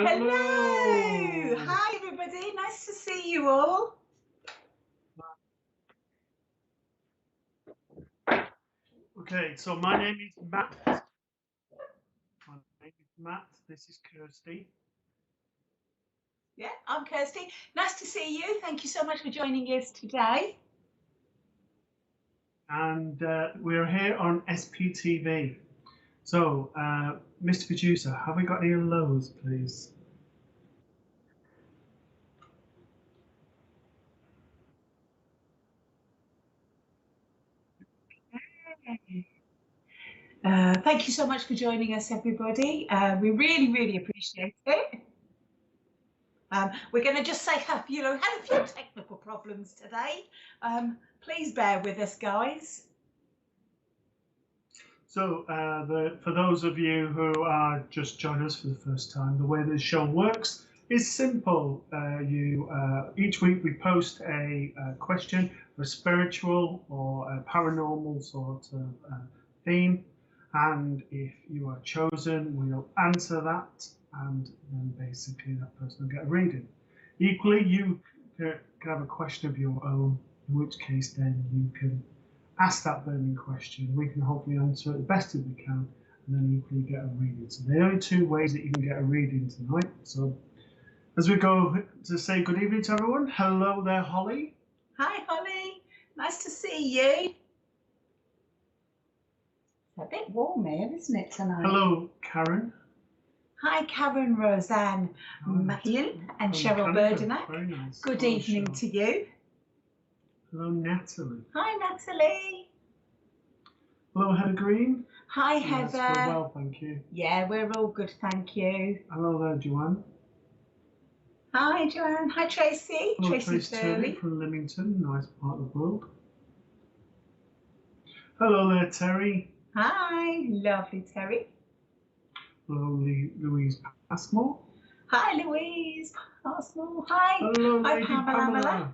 Hello. Hi, everybody. Nice to see you all. Okay, so my name is Matt. This is Kirsty. Yeah, I'm Kirsty. Nice to see you. Thank you so much for joining us today. And we're here on SPTV. So, Mr. Producer, have we got any hellos, please? Thank you so much for joining us, everybody. We really appreciate it. We're going to just say, had a few technical problems today. Please bear with us, guys. So, for those of you who are just joining us for the first time, the way the show works is simple. Each week we post a question for a spiritual or a paranormal sort of theme, and if you are chosen, we'll answer that, and then basically that person will get a reading. Equally, you can have a question of your own, in which case then you can ask that burning question. We can hopefully answer it the best as we can, and then equally get a reading. So there are only two ways that you can get a reading tonight. So as we go to say good evening to everyone, hello there, Holly. Hi, Holly. Nice to see you. It's a bit warm here, isn't it, tonight? Hello, Karen. Hi, Karen, Roseanne, Mahian, and Cheryl Burdenack. Very nice. Good evening to you. Hello, Natalie. Hi, Natalie. Hello, Heather Green. Hi, Heather. Yes, we're well, thank you. Yeah, we're all good, thank you. Hello there, Joanne. Hi, Joanne. Hi, Tracy. Hello, Tracy Turley from Leamington, nice part of the world. Hello there, Terry. Hi, lovely Terry. Hello, Louise Passmore. Hi, Louise Passmore. Hi. Hello, Hi, Lady Pamela.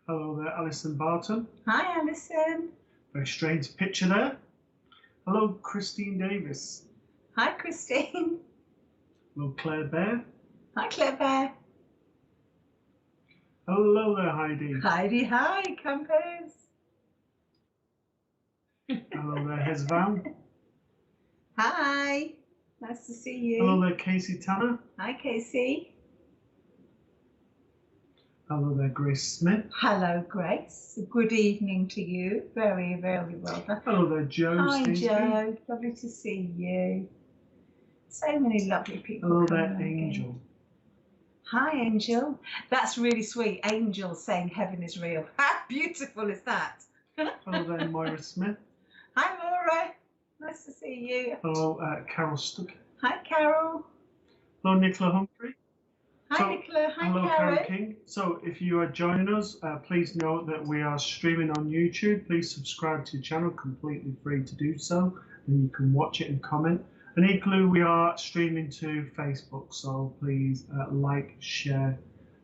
Hello there, Alison Barton. Hi, Alison. Very strange picture there. Hello, Christine Davis. Hi, Christine. Hello, Claire Bear. Hi, Claire Bear. Hello there, Heidi. Heidi, hi, Compass. Hello there, Hezvan. Hi, nice to see you. Hello there, Casey Tanner. Hi, Casey. Hello there, Grace Smith. Hello, Grace. Good evening to you. Very well done. Hello there, Joe. Hi, Joe. Lovely to see you. So many lovely people. Hello there, Angel. Again. Hi, Angel. That's really sweet. Angel saying heaven is real. How beautiful is that? Hello there, Moira Smith. Hi, Laura. Nice to see you. Hello, Carol Stuck. Hi, Carol. Hello, Nicola Humphrey. Hi, Nicola. Hi, hello, Karen King. So if you are joining us, please note that we are streaming on YouTube. Please subscribe to the channel, completely free to do so. And you can watch it and comment. And equally, we are streaming to Facebook. So please like, share,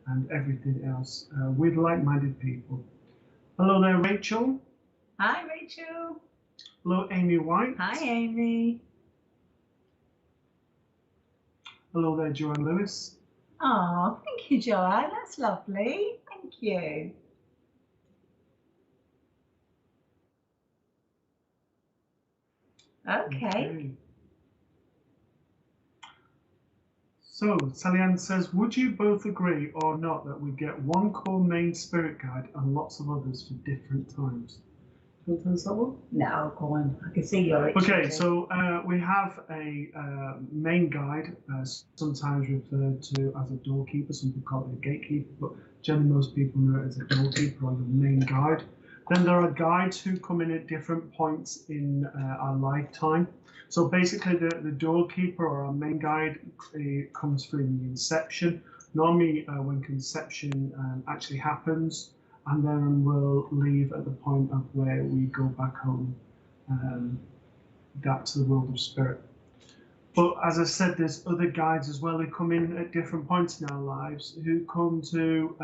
and everything else with like-minded people. Hello there, Rachel. Hi, Rachel. Hello, Amy White. Hi, Amy. Hello there, Joanne Lewis. Oh, thank you, Joanne. That's lovely. Thank you. Okay. So, Sally Ann says, would you both agree or not that we get one core main spirit guide and lots of others for different times? Do you want to answer that one? No, go on. I can see your itch. Okay, so we have a main guide, sometimes referred to as a doorkeeper. Some people call it a gatekeeper, but generally most people know it as a doorkeeper or your main guide. Then there are guides who come in at different points in our lifetime. So basically the doorkeeper or our main guide comes through the inception. Normally when conception actually happens, and then we'll leave at the point of where we go back home, back to the world of spirit. But as I said, there's other guides as well who come in at different points in our lives who come to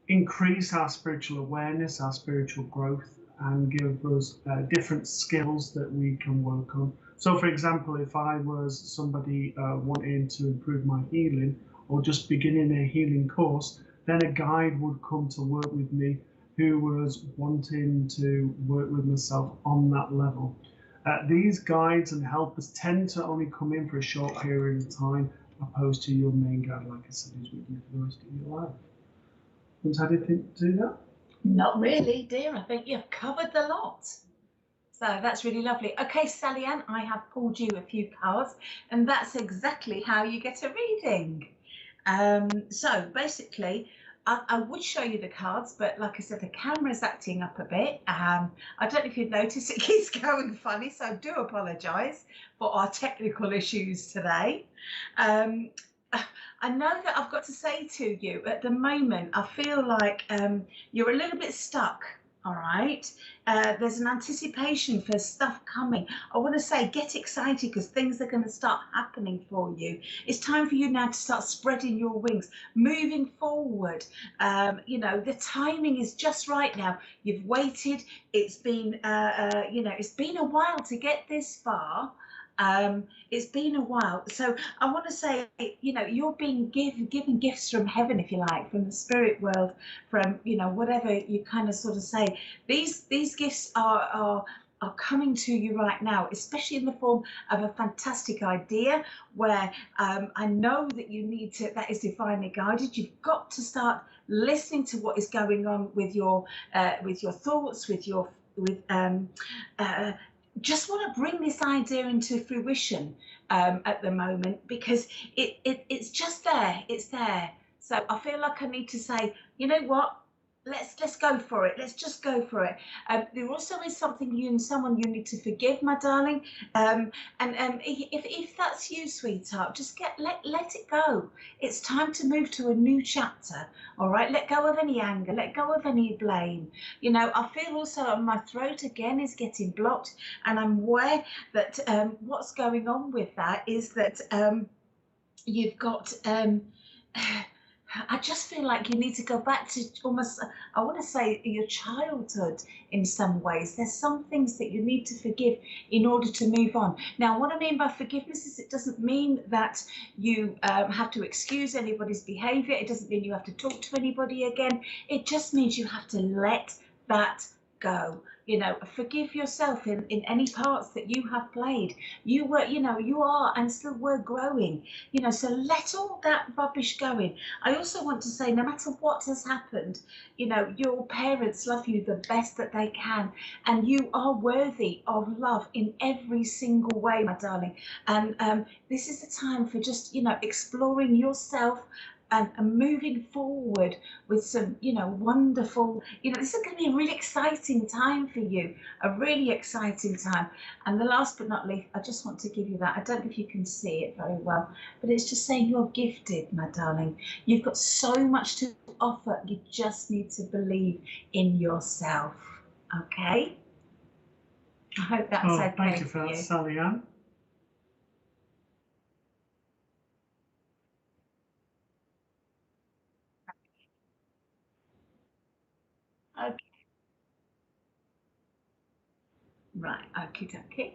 increase our spiritual awareness, our spiritual growth, and give us different skills that we can work on. So, for example, if I was somebody wanting to improve my healing or just beginning a healing course, then a guide would come to work with me who was wanting to work with myself on that level. These guides and helpers tend to only come in for a short period of time, opposed to your main guide, like I said, who's with you for the rest of your life. Want to have anything to do that? Not really, dear. I think you've covered the lot. So that's really lovely. Okay, Sally Ann, I have pulled you a few cards, and that's exactly how you get a reading. So basically, I would show you the cards, but like I said, the camera's acting up a bit. I don't know if you've noticed, it keeps going funny, so I do apologise for our technical issues today. I know that I've got to say to you, at the moment, I feel like you're a little bit stuck. All right. There's an anticipation for stuff coming. I want to say get excited because things are going to start happening for you. It's time for you now to start spreading your wings, moving forward. You know, the timing is just right now. You've waited. It's been, you know, it's been a while to get this far. It's been a while, so I want to say, you know, you're being given gifts from heaven, if you like, from the spirit world, from, you know, whatever you kind of sort of say. These gifts are coming to you right now, especially in the form of a fantastic idea where I know that you need to, that is divinely guided. You've got to start listening to what is going on with your thoughts, just want to bring this idea into fruition at the moment, because it's just there. It's there. So I feel like I need to say, you know what? Let's go for it. Let's just go for it. There also is something you and someone you need to forgive, my darling. And if that's you, sweetheart, just let it go. It's time to move to a new chapter. All right. Let go of any anger. Let go of any blame. You know, I feel also my throat again is getting blocked, and I'm aware that what's going on with that is that you've got. I just feel like you need to go back to almost, I want to say, your childhood in some ways. There's some things that you need to forgive in order to move on. Now, what I mean by forgiveness is it doesn't mean that you have to excuse anybody's behaviour. It doesn't mean you have to talk to anybody again. It just means you have to let that go. You know, forgive yourself in any parts that you have played. You were, you know, you are and still were growing, you know, so let all that rubbish go in. I also want to say, no matter what has happened, you know, your parents love you the best that they can, and you are worthy of love in every single way, my darling. And this is the time for just, you know, exploring yourself and moving forward with some, you know, wonderful, you know, this is going to be a really exciting time for you, a really exciting time. And the last but not least, I just want to give you that. I don't know if you can see it very well, but it's just saying you're gifted, my darling. You've got so much to offer. You just need to believe in yourself. Okay? I hope that's okay. Thank you for that, Sally Ann. Okay. Right, okie dokie.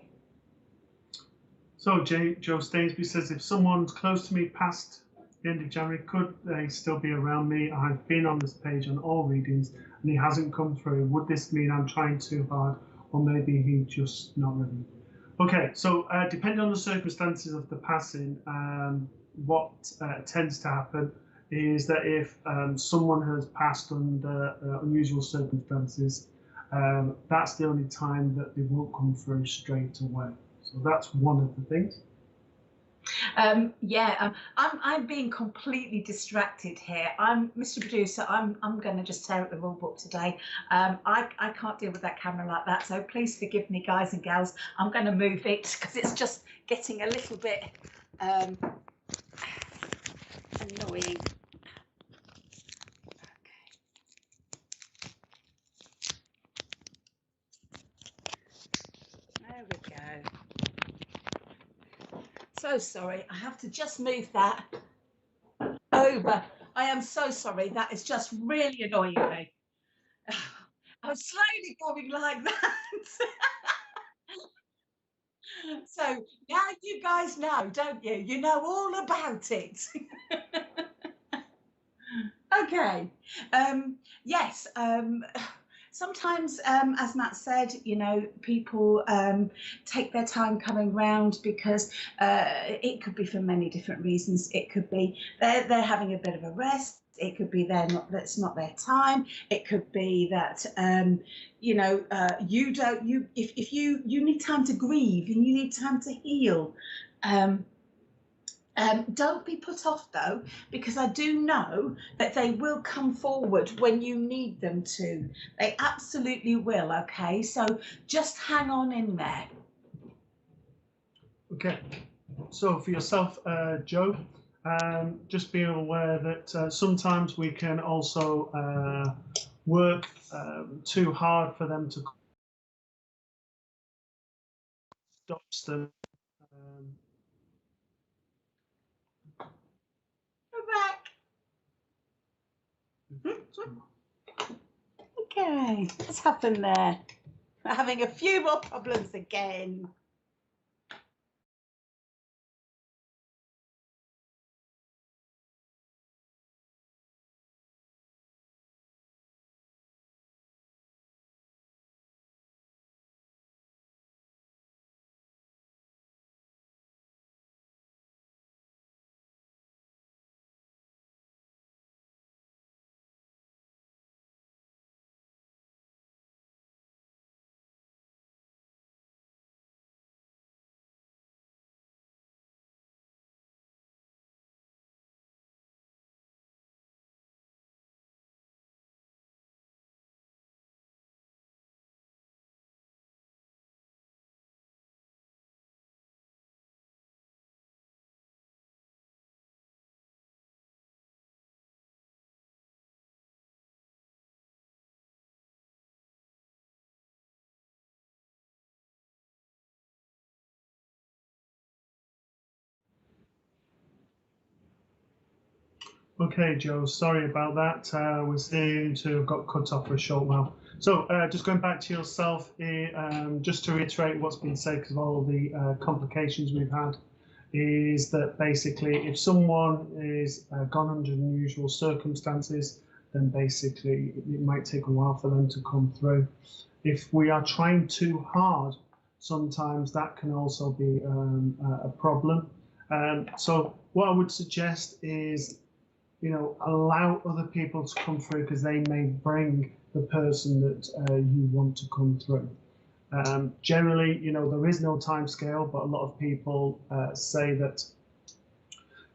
So Joe Stainsby says, if someone's close to me past the end of January, could they still be around me? I've been on this page on all readings and he hasn't come through. Would this mean I'm trying too hard, or maybe he's just not ready? Okay, so depending on the circumstances of the passing, what tends to happen is that if someone has passed under unusual circumstances, that's the only time that they won't come through straight away. So that's one of the things. I'm being completely distracted here. Mr. Producer, I'm going to just tear up the rule book today. I can't deal with that camera like that, so please forgive me, guys and gals. I'm going to move it because it's just getting a little bit annoying. There we go. So sorry, I have to just move that over. I am so sorry, that is just really annoying me. I'm slowly going like that. So now you guys know, don't you? You know all about it. Okay. Yes. Sometimes, as Matt said, you know, people take their time coming round because it could be for many different reasons. It could be they're having a bit of a rest. It could be that's not their time. It could be that you know, if you need time to grieve and you need time to heal. Um, don't be put off though, because I do know that they will come forward when you need them to. They absolutely will, okay? So just hang on in there. Okay, so for yourself, Joe, just be aware that sometimes we can also work too hard for them to stop them. Go back. Okay, what's happened there? We're having a few more problems again. Okay, Joe, sorry about that. We seem to have got cut off for a short while. So just going back to yourself, just to reiterate what's been said because of all the complications we've had, is that basically if someone is gone under unusual circumstances, then basically it might take a while for them to come through. If we are trying too hard, sometimes that can also be a problem. So what I would suggest is, you know, allow other people to come through because they may bring the person that you want to come through. Generally, you know, there is no time scale, but a lot of people say that,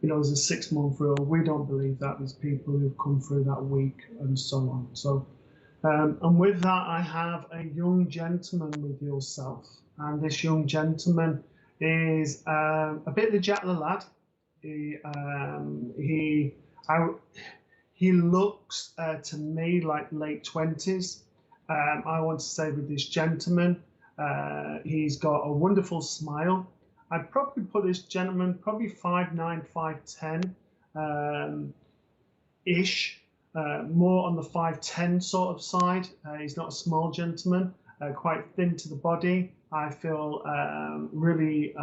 you know, there's a 6-month rule. We don't believe that. There's people who've come through that week and so on. So, and with that, I have a young gentleman with yourself. And this young gentleman is a bit of the Jack the Lad. He looks to me like late 20s. I want to say with this gentleman, he's got a wonderful smile. I'd probably put this gentleman probably 5'9", 5'10", ish, more on the 5'10" sort of side. He's not a small gentleman, quite thin to the body. I feel really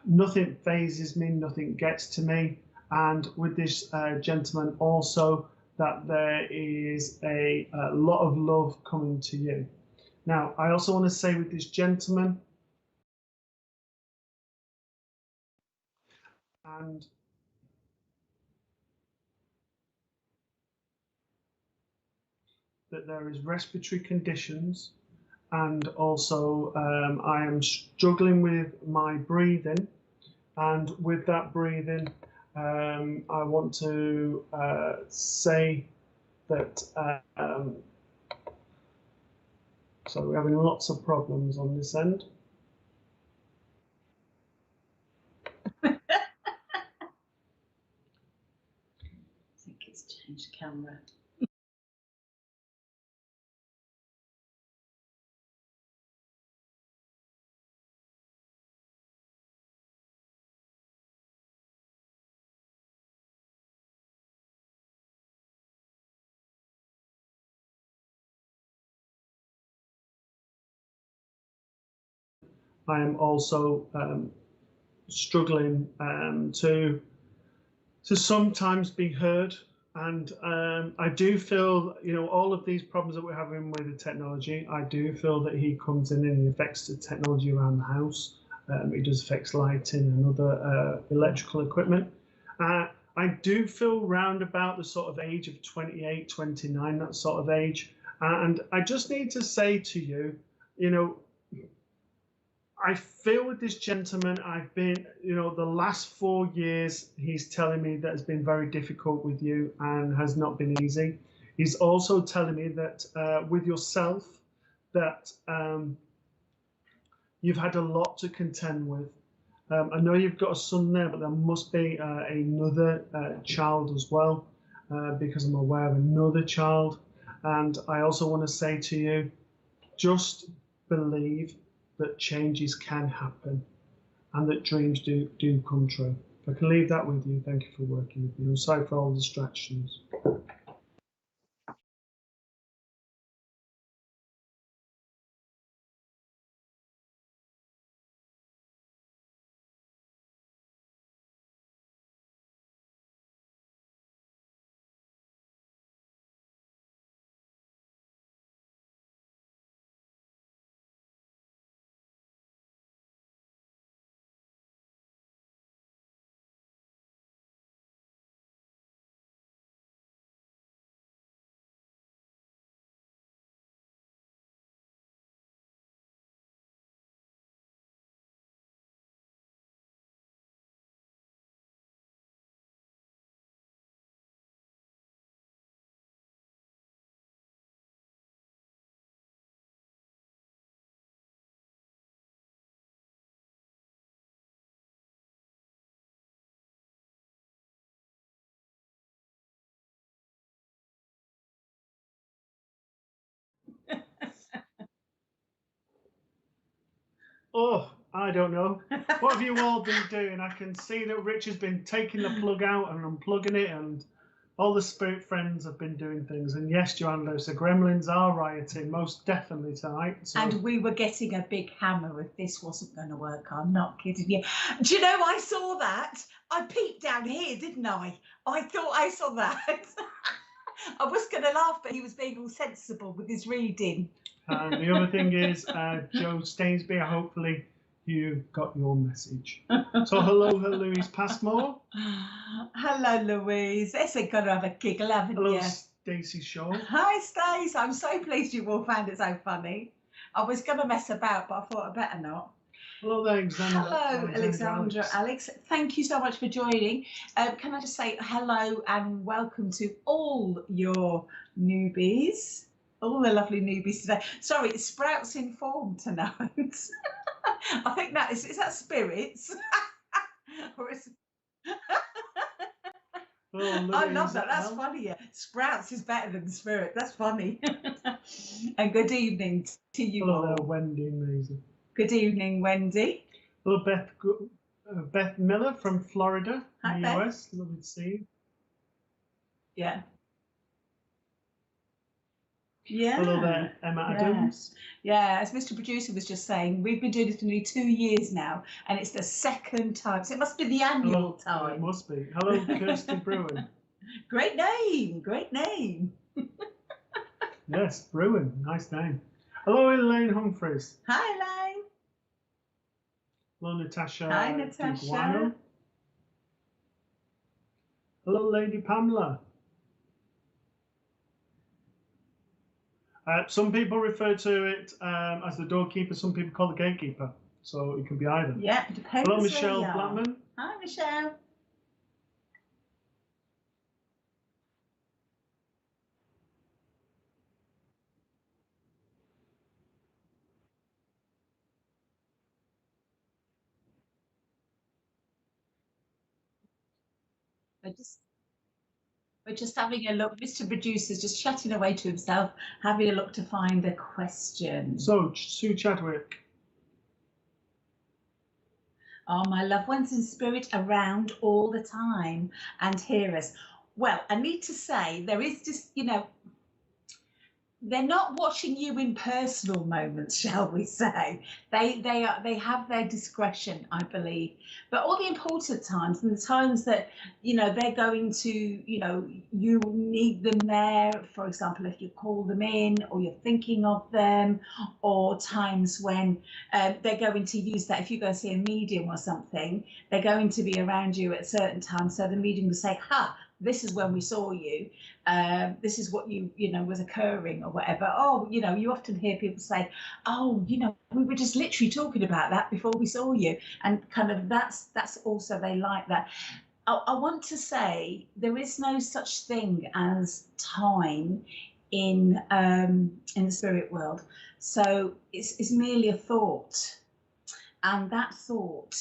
nothing phases me, nothing gets to me. And with this gentleman also, that there is a lot of love coming to you. Now, I also want to say with this gentleman, and that there is respiratory conditions, and also I am struggling with my breathing, and with that breathing, I want to say that so we're having lots of problems on this end. I think it's changed camera. I am also struggling to sometimes be heard. And I do feel, you know, all of these problems that we're having with the technology, I do feel that he comes in and he affects the technology around the house. It does affect lighting and other electrical equipment. I do feel round about the sort of age of 28, 29, that sort of age. And I just need to say to you, you know, I feel with this gentleman, I've been, you know, the last 4 years, he's telling me that it's been very difficult with you and has not been easy. He's also telling me that with yourself, that you've had a lot to contend with. I know you've got a son there, but there must be another child as well, because I'm aware of another child. And I also want to say to you, just believe that changes can happen and that dreams do come true. If I can leave that with you, thank you for working with me. I'm sorry for all the distractions. Oh, I don't know. What have you all been doing? I can see that Rich has been taking the plug out and unplugging it, and all the spirit friends have been doing things. And yes, Joanne Lewis, the gremlins are rioting, most definitely tonight. So. And we were getting a big hammer if this wasn't going to work. I'm not kidding you. Do you know, I saw that. I peeped down here, didn't I? I thought I saw that. I was going to laugh, but he was being all sensible with his reading. And the other thing is, Joe Stainsby, hopefully you got your message. So hello, Louise Passmore. Hello, Louise. It's going to have a giggle, haven't hello, you? Stacey Shaw. Hi, Stace. I'm so pleased you all found it so funny. I was going to mess about, but I thought I'd better not. Hello there, Alexandra. Hello, Alexandra. Alex, thank you so much for joining. Can I just say hello and welcome to all your newbies, all the lovely newbies today. Sorry, it's Sprouts in form tonight. I think that is that spirits? Or is... I love that. That's funny. Yeah. Sprouts is better than spirit. That's funny. And good evening to you all. Hello, Wendy. Amazing. Good evening, Wendy. Hello, Beth Miller from Florida, Hi, in the Beth. US. Lovely to see you. Yeah. Yeah. Hello there, Emma Adams. Yeah, as Mr. Producer was just saying, we've been doing this for nearly 2 years now, and it's the second time, so it must be the annual time. It must be. Hello, Kirsty Grogan. Great name, great name. Yes, Bruin, nice name. Hello, Elaine Humphreys. Hi, Elaine. Hello, Natasha. Hi, Natasha. Duguano. Hello, Lady Pamela. Some people refer to it as the doorkeeper. Some people call it the gatekeeper. So it can be either. Yeah, it depends. Hello, Michelle Blackman. Hi, Michelle. We're just having a look. Mr. Producer's just chatting away to himself, having a look to find a question. So, Sue Chadwick. Are my loved ones in spirit around all the time and hear us? Well, I need to say there is just, you know, they're not watching you in personal moments, shall we say. They have their discretion, I believe. But all the important times, and the times that, you know, they're going to, you know, you need them there, for example, if you call them in or you're thinking of them, or times when they're going to use that, if you go see a medium or something, they're going to be around you at certain times, so the medium will say, ha, this is when we saw you, this is what you know was occurring or whatever. Oh, you know, you often hear people say, oh, you know, we were just literally talking about that before we saw you, and kind of that's also, they like that. I want to say there is no such thing as time in the spirit world, so it's merely a thought, and that thought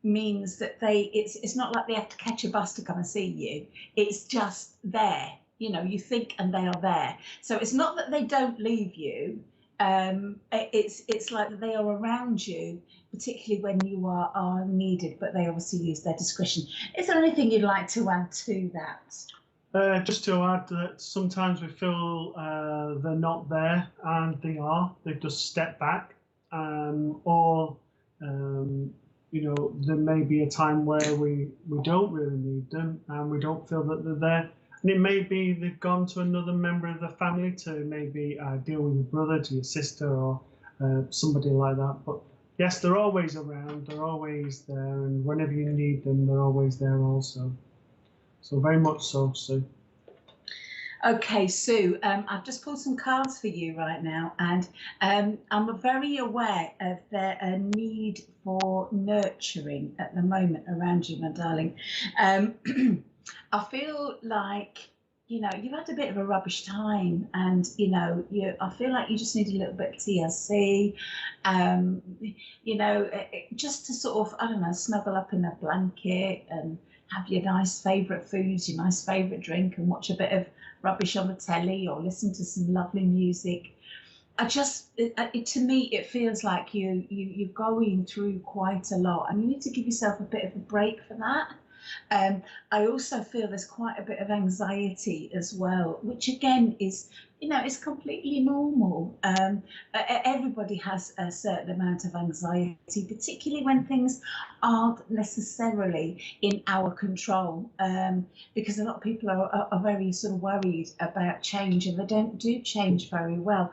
means that it's not like they have to catch a bus to come and see you. It's just there, you know, you think and they are there. So it's not that they don't leave you, it's like that they are around you, particularly when you are needed, but they obviously use their discretion. Is there anything you'd like to add to that? Just to add that sometimes we feel they're not there, and they are. They've just stepped back, or you know, there may be a time where we don't really need them, and we don't feel that they're there. And it may be they've gone to another member of the family to maybe deal with your brother, to your sister, or somebody like that. But yes, they're always around. They're always there, and whenever you need them, they're always there also. So very much so, Sue. Okay, Sue, I've just pulled some cards for you right now, and I'm very aware of their need for nurturing at the moment around you, my darling. I feel like, you know, you've had a bit of a rubbish time, and, you know, I feel like you just need a little bit of TLC, you know, just to sort of, I don't know, snuggle up in a blanket and have your nice favourite foods, your nice favourite drink, and watch a bit of rubbish on the telly or listen to some lovely music. To me, it feels like you're going through quite a lot, and you need to give yourself a bit of a break for that. I also feel there's quite a bit of anxiety as well, which again is, you know, is completely normal. Everybody has a certain amount of anxiety, particularly when things aren't necessarily in our control, because a lot of people are very sort of worried about change, and they don't do change very well.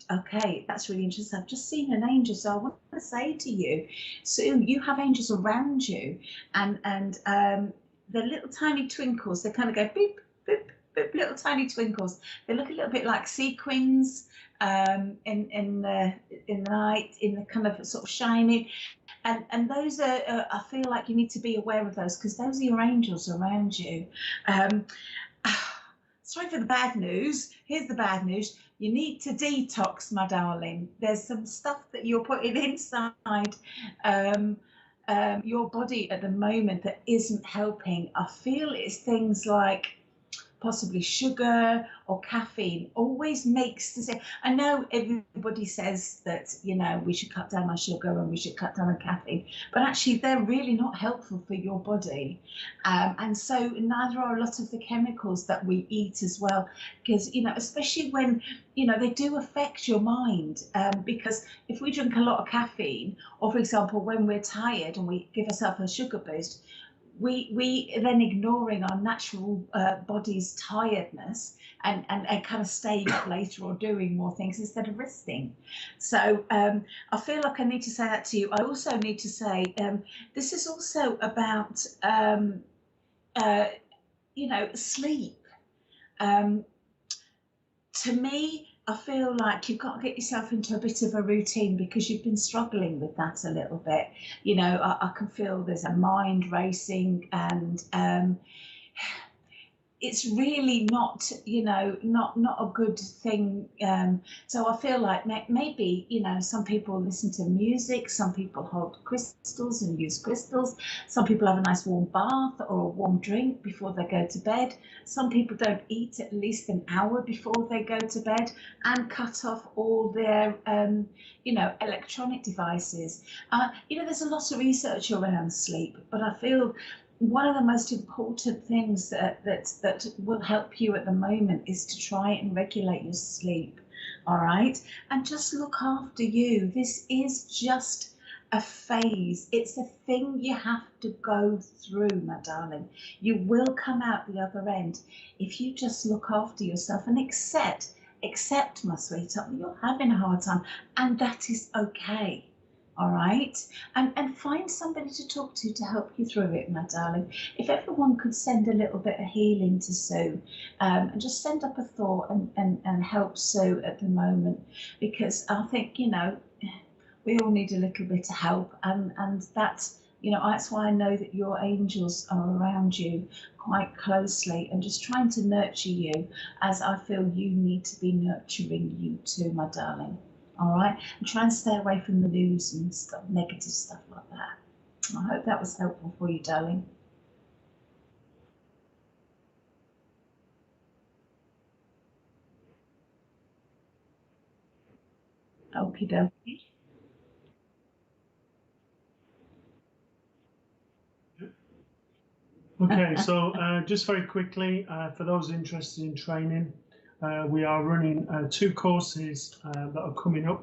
Okay, that's really interesting. I've just seen an angel, so I want to say to you, Sue, you have angels around you, and they're little tiny twinkles. They kind of go beep, beep, beep, little tiny twinkles. They look a little bit like sequins in the night, in the kind of sort of shining, and those are I feel like you need to be aware of those, because those are your angels around you. Sorry for the bad news. Here's the bad news. You need to detox, my darling. There's some stuff that you're putting inside your body at the moment that isn't helping. I feel it's things like possibly sugar or caffeine. Always makes this. I know everybody says that, you know, we should cut down on sugar and we should cut down on caffeine, but actually they're really not helpful for your body, and so neither are a lot of the chemicals that we eat as well, because, you know, especially when, you know, they do affect your mind, because if we drink a lot of caffeine, or for example when we're tired and we give ourselves a sugar boost, we then ignoring our natural body's tiredness, and kind of staying up later or doing more things instead of resting. So I feel like I need to say that to you. I also need to say this is also about you know, sleep. To me, I feel like you've got to get yourself into a bit of a routine, because you've been struggling with that a little bit. You know, I can feel there's a mind racing, and it's really not, you know, not a good thing. So I feel like maybe, you know, some people listen to music, some people hold crystals and use crystals, some people have a nice warm bath or a warm drink before they go to bed, some people don't eat at least an hour before they go to bed, and cut off all their you know, electronic devices. You know, there's a lot of research around sleep, but I feel one of the most important things that will help you at the moment is to try and regulate your sleep, all right? And just look after you. This is just a phase. It's a thing you have to go through, my darling. You will come out the other end if you just look after yourself and accept, my sweetheart, that you're having a hard time, and that is okay. All right, and find somebody to talk to help you through it, my darling. If everyone could send a little bit of healing to Sue, and just send up a thought and help Sue at the moment, because I think, you know, we all need a little bit of help, and that's, you know, that's why I know that your angels are around you quite closely and just trying to nurture you, as I feel you need to be nurturing you too, my darling. All right, and try and stay away from the news and stuff, negative stuff like that. I hope that was helpful for you, darling. Okie dokie. Okay, so just very quickly, for those interested in training, we are running 2 courses that are coming up.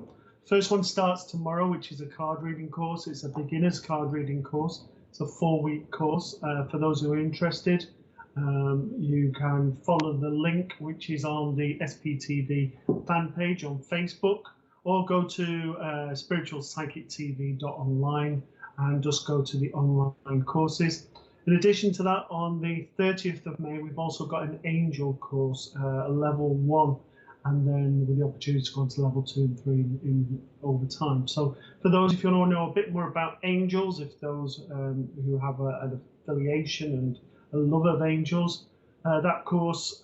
First one starts tomorrow, which is a card reading course. It's a beginner's card reading course. It's a 4-week course. For those who are interested, you can follow the link, which is on the SPTV fan page on Facebook, or go to spiritualpsychictv.online and just go to the online courses. In addition to that, on the 30th of May, we've also got an angel course, a level 1, and then with the opportunity to go into level 2 and 3 in over time. So for those, if you want to know a bit more about angels, if those who have an affiliation and a love of angels, that course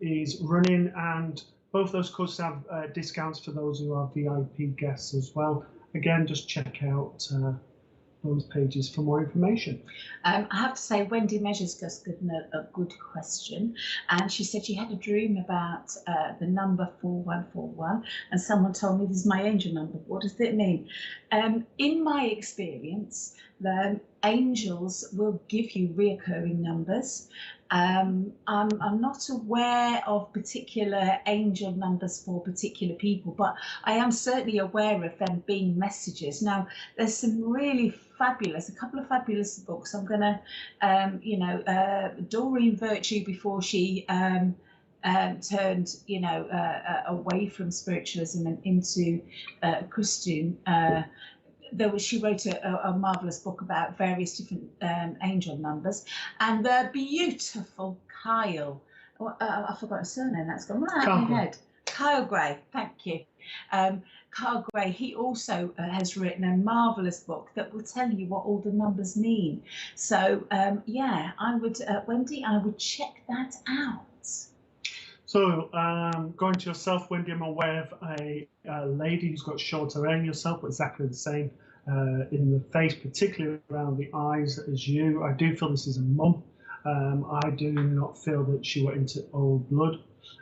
is running, and both those courses have discounts for those who are VIP guests as well. Again, just check out those pages for more information. I have to say, Wendy Measures asked a good question, and she said she had a dream about the number 4141, and someone told me this is my angel number. What does it mean? In my experience, the angels will give you reoccurring numbers. I'm not aware of particular angel numbers for particular people, but I am certainly aware of them being messages. Now, there's some really a couple of fabulous books. I'm going to, Doreen Virtue, before she turned, away from spiritualism and into Christian. She wrote a marvelous book about various different angel numbers, and the beautiful Kyle. I forgot his surname. That's gone right out of my head. Kyle Gray. Thank you. Kyle Gray, he also has written a marvellous book that will tell you what all the numbers mean. So, yeah, I would, Wendy, I would check that out. So, going to yourself, Wendy, I'm aware of a lady who's got shorter hair than yourself, but exactly the same in the face, particularly around the eyes as you. I do feel this is a mum. I do not feel that she went into old blood,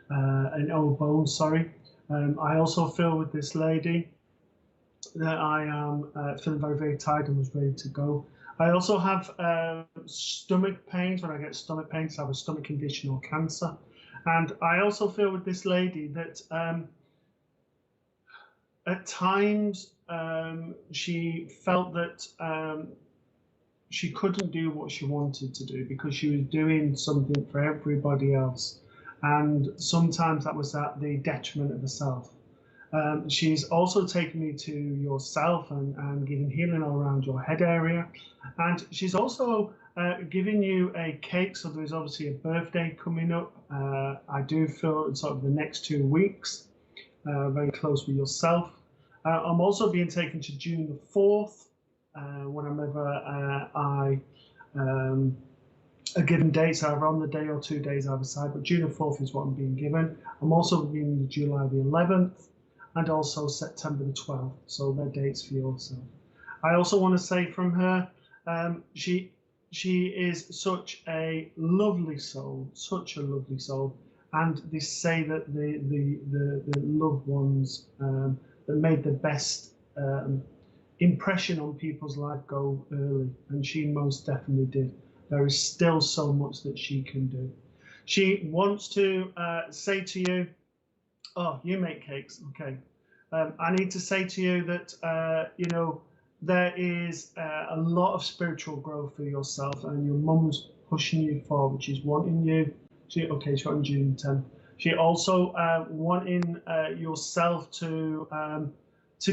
and old bones, sorry. I also feel with this lady that I am feeling very, very tired and was ready to go. I also have stomach pains. When I get stomach pains, I have a stomach condition or cancer. And I also feel with this lady that at times she felt that she couldn't do what she wanted to do because she was doing something for everybody else. And sometimes that was at the detriment of herself. She's also taken me to yourself and given healing all around your head area. And she's also giving you a cake. So there's obviously a birthday coming up. I do feel in sort of the next 2 weeks, very close with yourself. I'm also being taken to June the 4th, whenever I a given dates, either on the day or 2 days either side, but June the 4th is what I'm being given. I'm also being July the 11th and also September the 12th, so they're dates for yourself. I also want to say from her, she is such a lovely soul, and they say that the loved ones that made the best impression on people's life go early, and she most definitely did. There is still so much that she can do. She wants to say to you, oh, you make cakes, okay. I need to say to you that, you know, there is a lot of spiritual growth for yourself, and your mum's pushing you forward. She's wanting you. She's on June 10th. She also wanting yourself to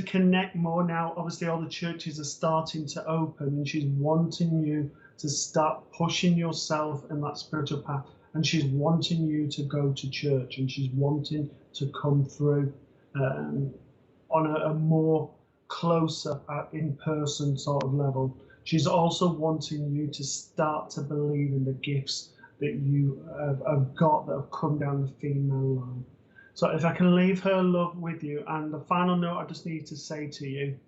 connect more now. Obviously, all the churches are starting to open, and she's wanting you to start pushing yourself in that spiritual path. And she's wanting you to go to church, and she's wanting to come through on a more closer in-person sort of level. She's also wanting you to start to believe in the gifts that you have got that have come down the female line. So if I can leave her love with you, and the final note I just need to say to you,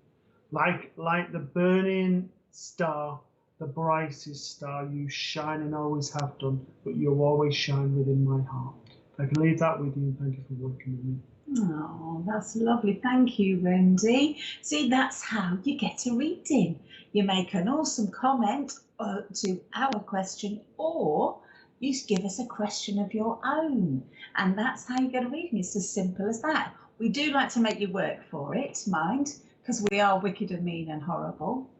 like the burning star, the brightest star, you shine and always have done, but you'll always shine within my heart. I can leave that with you, and thank you for working with me. Oh, that's lovely. Thank you, Wendy. See, that's how you get a reading. You make an awesome comment to our question, or you give us a question of your own, and that's how you get a reading. It's as simple as that. We do like to make you work for it, mind, because we are wicked and mean and horrible.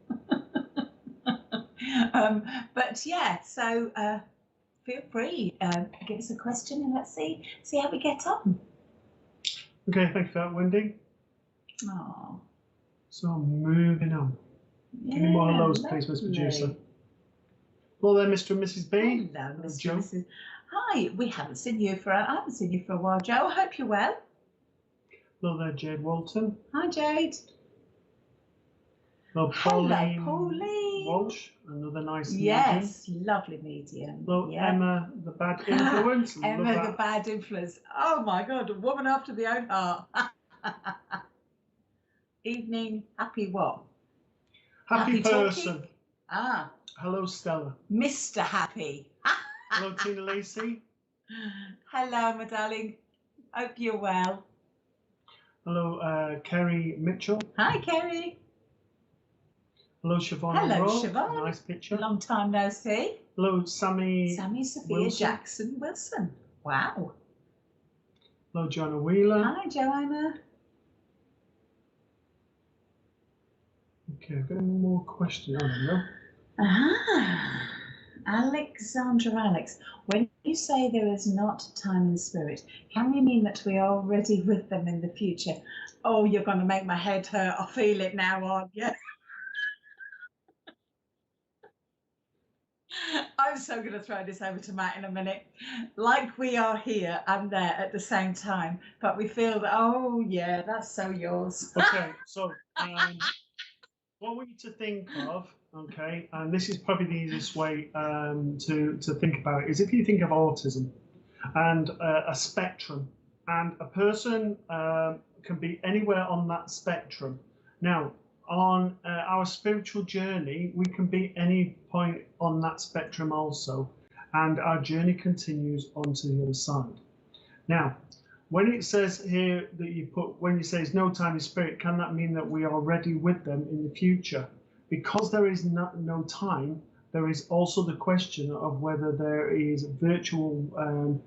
But yeah, so feel free, give us a question, and let's see how we get on. Okay, thank you for that, Wendy. Oh. So moving on. Yeah, Any more hellos, please, Miss Producer? Hello there, Mr. and Mrs. B. Hello, Mr. and Mrs. Hi, I haven't seen you for a while, Joe. I hope you're well. Hello there, Jade Walton. Hi, Jade. Hello, Pauline Walsh, another nice medium. Yes, lovely medium. Hello, yeah. Emma, the bad influence. Emma, the bad influence. Oh my God, a woman after the own heart. Evening, happy what? Happy person. Talking? Ah. Hello, Stella. Mr. Happy. Hello, Tina Lacey. Hello, my darling. Hope you're well. Hello, Kerry Mitchell. Hi, Kerry. Hello, Siobhan. Hello, Siobhan. Nice picture. Long time no see. Hello, Sammy Sophia Wilson. Jackson Wilson. Wow. Hello, Joanna Wheeler. Hi, Joanna. Okay, I've got one more question. I don't know. Alexandra Alex, when you say there is not time in spirit, can you mean that we are already with them in the future? Oh, you're going to make my head hurt. I feel it now, aren't you? I'm so going to throw this over to Matt in a minute. Like we are here and there at the same time, but we feel that, oh, yeah, that's so yours. Okay, so what we need to think of, okay, and this is probably the easiest way to think about it, is if you think of autism and a spectrum, and a person can be anywhere on that spectrum. Now, on our spiritual journey, we can be any point on that spectrum also, and our journey continues on to the other side. Now, when it says here that you put, when you say there's no time in spirit, can that mean that we are ready with them in the future? Because there is no time, there is also the question of whether there is virtual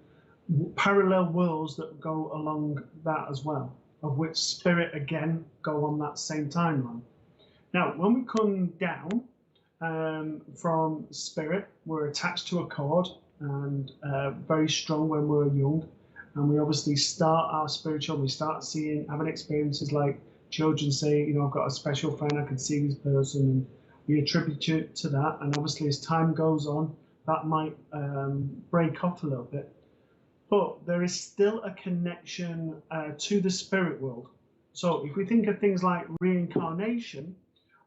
parallel worlds that go along that as well, of which spirit again go on that same timeline. Now, when we come down from spirit, we're attached to a cord and very strong when we're young. And we obviously start our spiritual, we start having experiences like children say, you know, I've got a special friend, I can see this person, and we attribute it to that. And obviously as time goes on, that might break off a little bit. But there is still a connection to the spirit world. So if we think of things like reincarnation,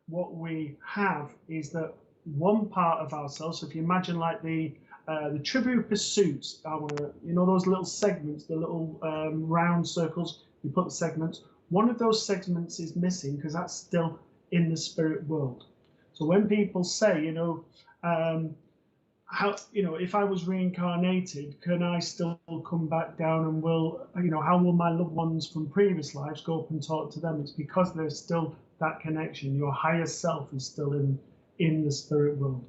what we have is that one part of ourselves, so if you imagine like the Trivial Pursuits, you know those little segments, the little round circles, you put the segments, one of those segments is missing because that's still in the spirit world. So when people say, you know, how, if I was reincarnated, can I still come back down, and how will my loved ones from previous lives go up and talk to them? It's because there's still that connection. Your higher self is still in the spirit world.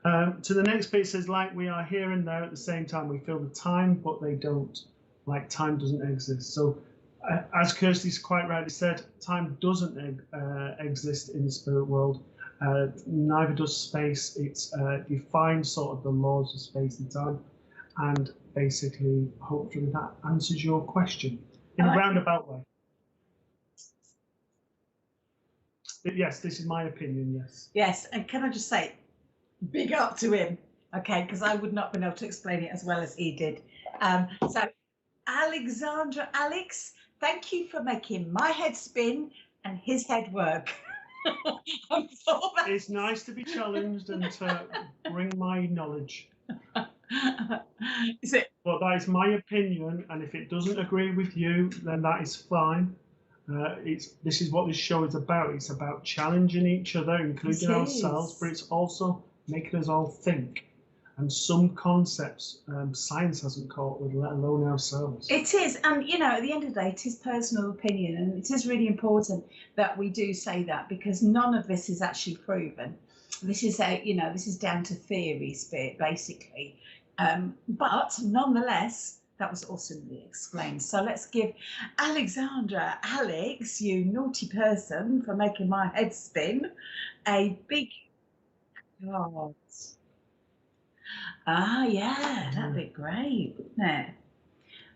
To the next bit, it says, like we are here and there at the same time. We feel the time, but they don't. Like time doesn't exist. So as Kirsty's quite rightly said, time doesn't exist in the spirit world. Neither does space. It's defines sort of the laws of space and time. And basically, hopefully that answers your question in a roundabout way. But yes, this is my opinion, yes. Yes, and can I just say, big up to him, okay, because I would not have been able to explain it as well as he did. So Alexandra, Alex, thank you for making my head spin and his head work. It's nice to be challenged and to bring my knowledge. But that is my opinion, and if it doesn't agree with you, then that is fine. This is what this show is about. It's about challenging each other, including ourselves, but it's also making us all think. And some concepts science hasn't caught with, let alone ourselves. It is, and at the end of the day, it is personal opinion, and it is really important that we do say that, because none of this is actually proven. This is this is down to theory, basically. But nonetheless, that was awesomely explained. So let's give Alexandra, Alex, you naughty person for making my head spin, a big card. Ah, yeah, that'd be great, wouldn't it?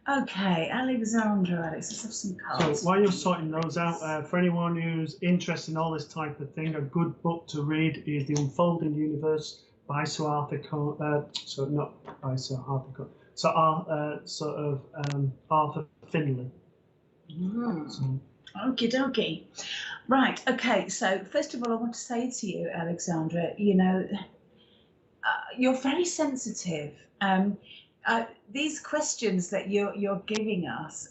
Okay, Alexandra, Alex, let's have some cards. So while you're sorting those out, for anyone who's interested in all this type of thing, a good book to read is The Unfolding Universe by Sir Arthur Conan. So not by Sir Arthur Conan. So Arthur Findlay. So. Okie dokie. Right, okay, so first of all, I want to say to you, Alexandra, you're very sensitive. These questions that you're giving us,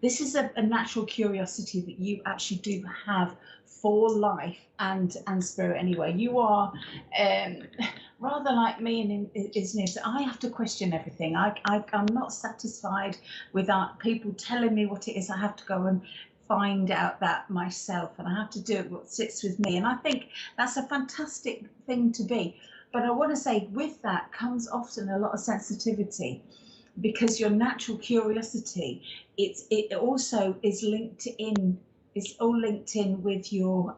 this is a natural curiosity that you actually do have for life and spirit anyway. You are rather like me in business. I have to question everything. I'm not satisfied without people telling me what it is. I have to go and find out that myself, and I have to do it what sits with me. And I think that's a fantastic thing to be. But I want to say, with that comes often a lot of sensitivity, because your natural curiosity, it also is linked in. It's all linked in with your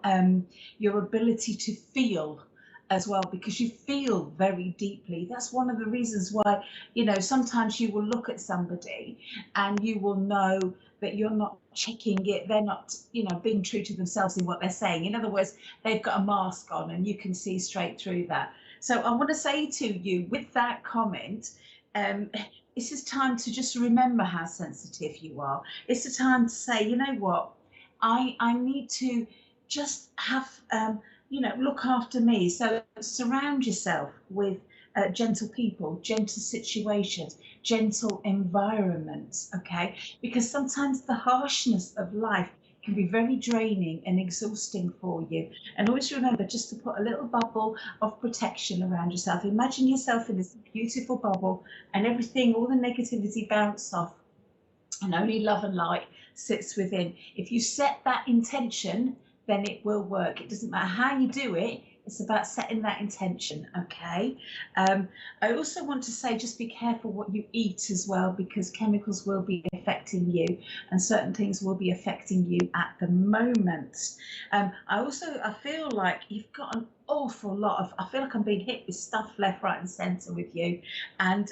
ability to feel as well, because you feel very deeply. That's one of the reasons why, sometimes you will look at somebody and you will know that you're not checking it. They're not, being true to themselves in what they're saying. In other words, they've got a mask on and you can see straight through that. So I want to say to you, with that comment, this is time to just remember how sensitive you are. It's a time to say, you know what, I need to just have, look after me. So surround yourself with gentle people, gentle situations, gentle environments, okay? Because sometimes the harshness of life can be very draining and exhausting for you. And always remember just to put a little bubble of protection around yourself. Imagine yourself in this beautiful bubble, and everything, all the negativity bounce off, and only love and light sits within. If you set that intention, then it will work. It doesn't matter how you do it. It's about setting that intention, okay? I also want to say, just be careful what you eat as well, because chemicals will be affecting you and certain things will be affecting you at the moment. I feel like you've got an awful lot of, I feel like I'm being hit with stuff left, right and centre with you. And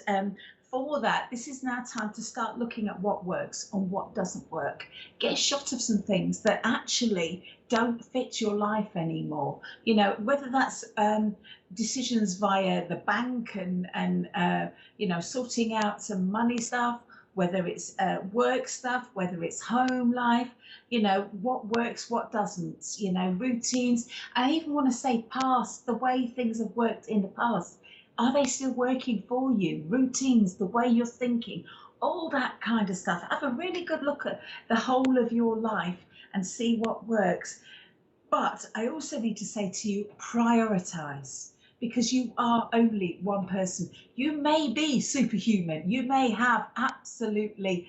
for that, this is now time to start looking at what works and what doesn't work. Get a shot of some things that actually don't fit your life anymore. Whether that's decisions via the bank and sorting out some money stuff, whether it's work stuff, whether it's home life, what works, what doesn't, routines. I even want to say past, the way things have worked in the past. Are they still working for you? Routines, the way you're thinking, all that kind of stuff. Have a really good look at the whole of your life and see what works. But I also need to say to you, prioritize, because you are only one person. You may be superhuman. You may have absolutely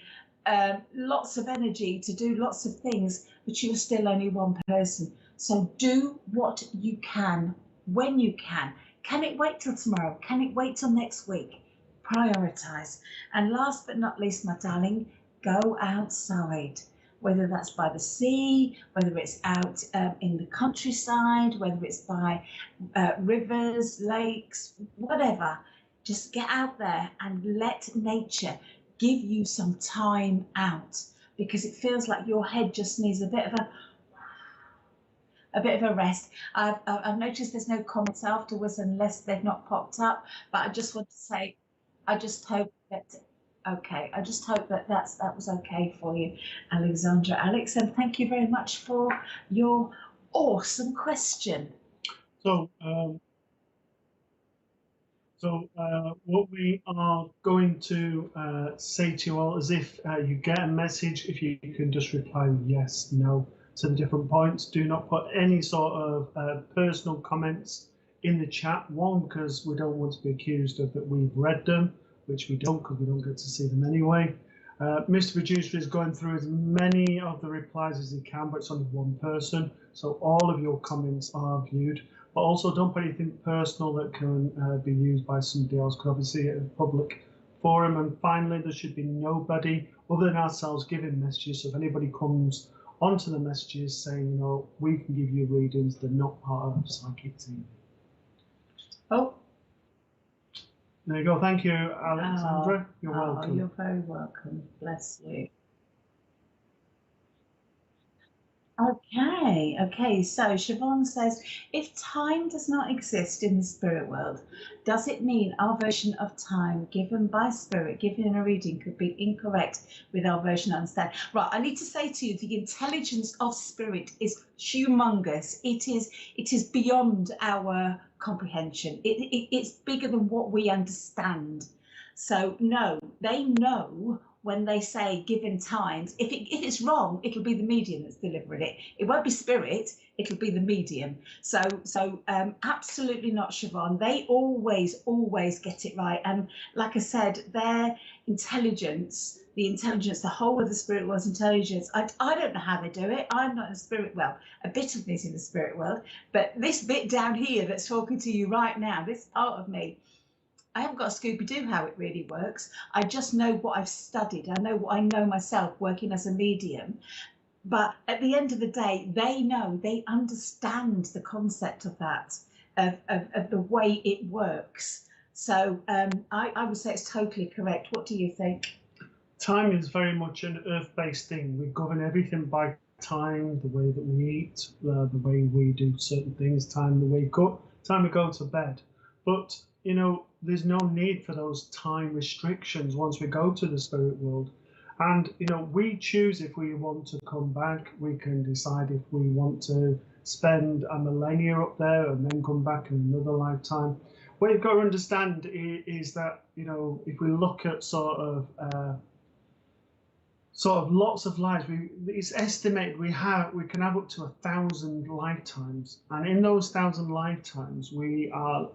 lots of energy to do lots of things, but you're still only one person. So do what you can when you can. Can it wait till tomorrow? Can it wait till next week? Prioritize. And last but not least, my darling, go outside, whether that's by the sea, whether it's out in the countryside, whether it's by rivers, lakes, whatever. Just get out there and let nature give you some time out, because it feels like your head just needs a bit of a rest. I've noticed there's no comments afterwards unless they've not popped up, but I just want to say, I just hope that that was okay for you, Alexandra. Alex, and thank you very much for your awesome question. So, what we are going to say to you all is, if you get a message, if you can just reply yes, no to the different points. Do not put any sort of personal comments in the chat. One, because we don't want to be accused of that we've read them, which we don't, because we don't get to see them anyway. Mr. Producer is going through as many of the replies as he can, but it's only one person, so all of your comments are viewed. But also, don't put anything personal that can be used by somebody else, because obviously it's a public forum. And finally, there should be nobody other than ourselves giving messages. So if anybody comes onto the messages saying, you know, we can give you readings, they're not part of the psychic team. Oh, there you go. Thank you, Alexandra. You're welcome. You're very welcome. Bless you. Okay. So Siobhan says, if time does not exist in the spirit world, does it mean our version of time given by spirit, given in a reading, could be incorrect with our version of understand? Right, I need to say to you, the intelligence of spirit is humongous. It is beyond our comprehension. It's bigger than what we understand. So no, they know when they say given times. If it's wrong, it'll be the medium that's delivering it. It won't be spirit, it'll be the medium. So absolutely not, Siobhan. They always get it right. And like I said, their intelligence, the whole of the spirit world's intelligence, I don't know how they do it. I'm not in the spirit, well, a bit of me's in the spirit world, but this bit down here that's talking to you right now, this part of me, I haven't got a Scooby-Doo how it really works. I just know what I've studied. I know what I know myself working as a medium. But at the end of the day, they understand the concept of that, of the way it works. So I would say it's totally correct. What do you think? Time is very much an earth-based thing. We govern everything by time, the way that we eat, the way we do certain things, time we wake up, time we go to bed. But, you know, there's no need for those time restrictions once we go to the spirit world. And, you know, we choose if we want to come back. We can decide if we want to spend a millennia up there and then come back in another lifetime. What you've got to understand is that, you know, if we look at sort of lots of lives, it's estimated we can have up to 1,000 lifetimes, and in those 1,000 lifetimes we are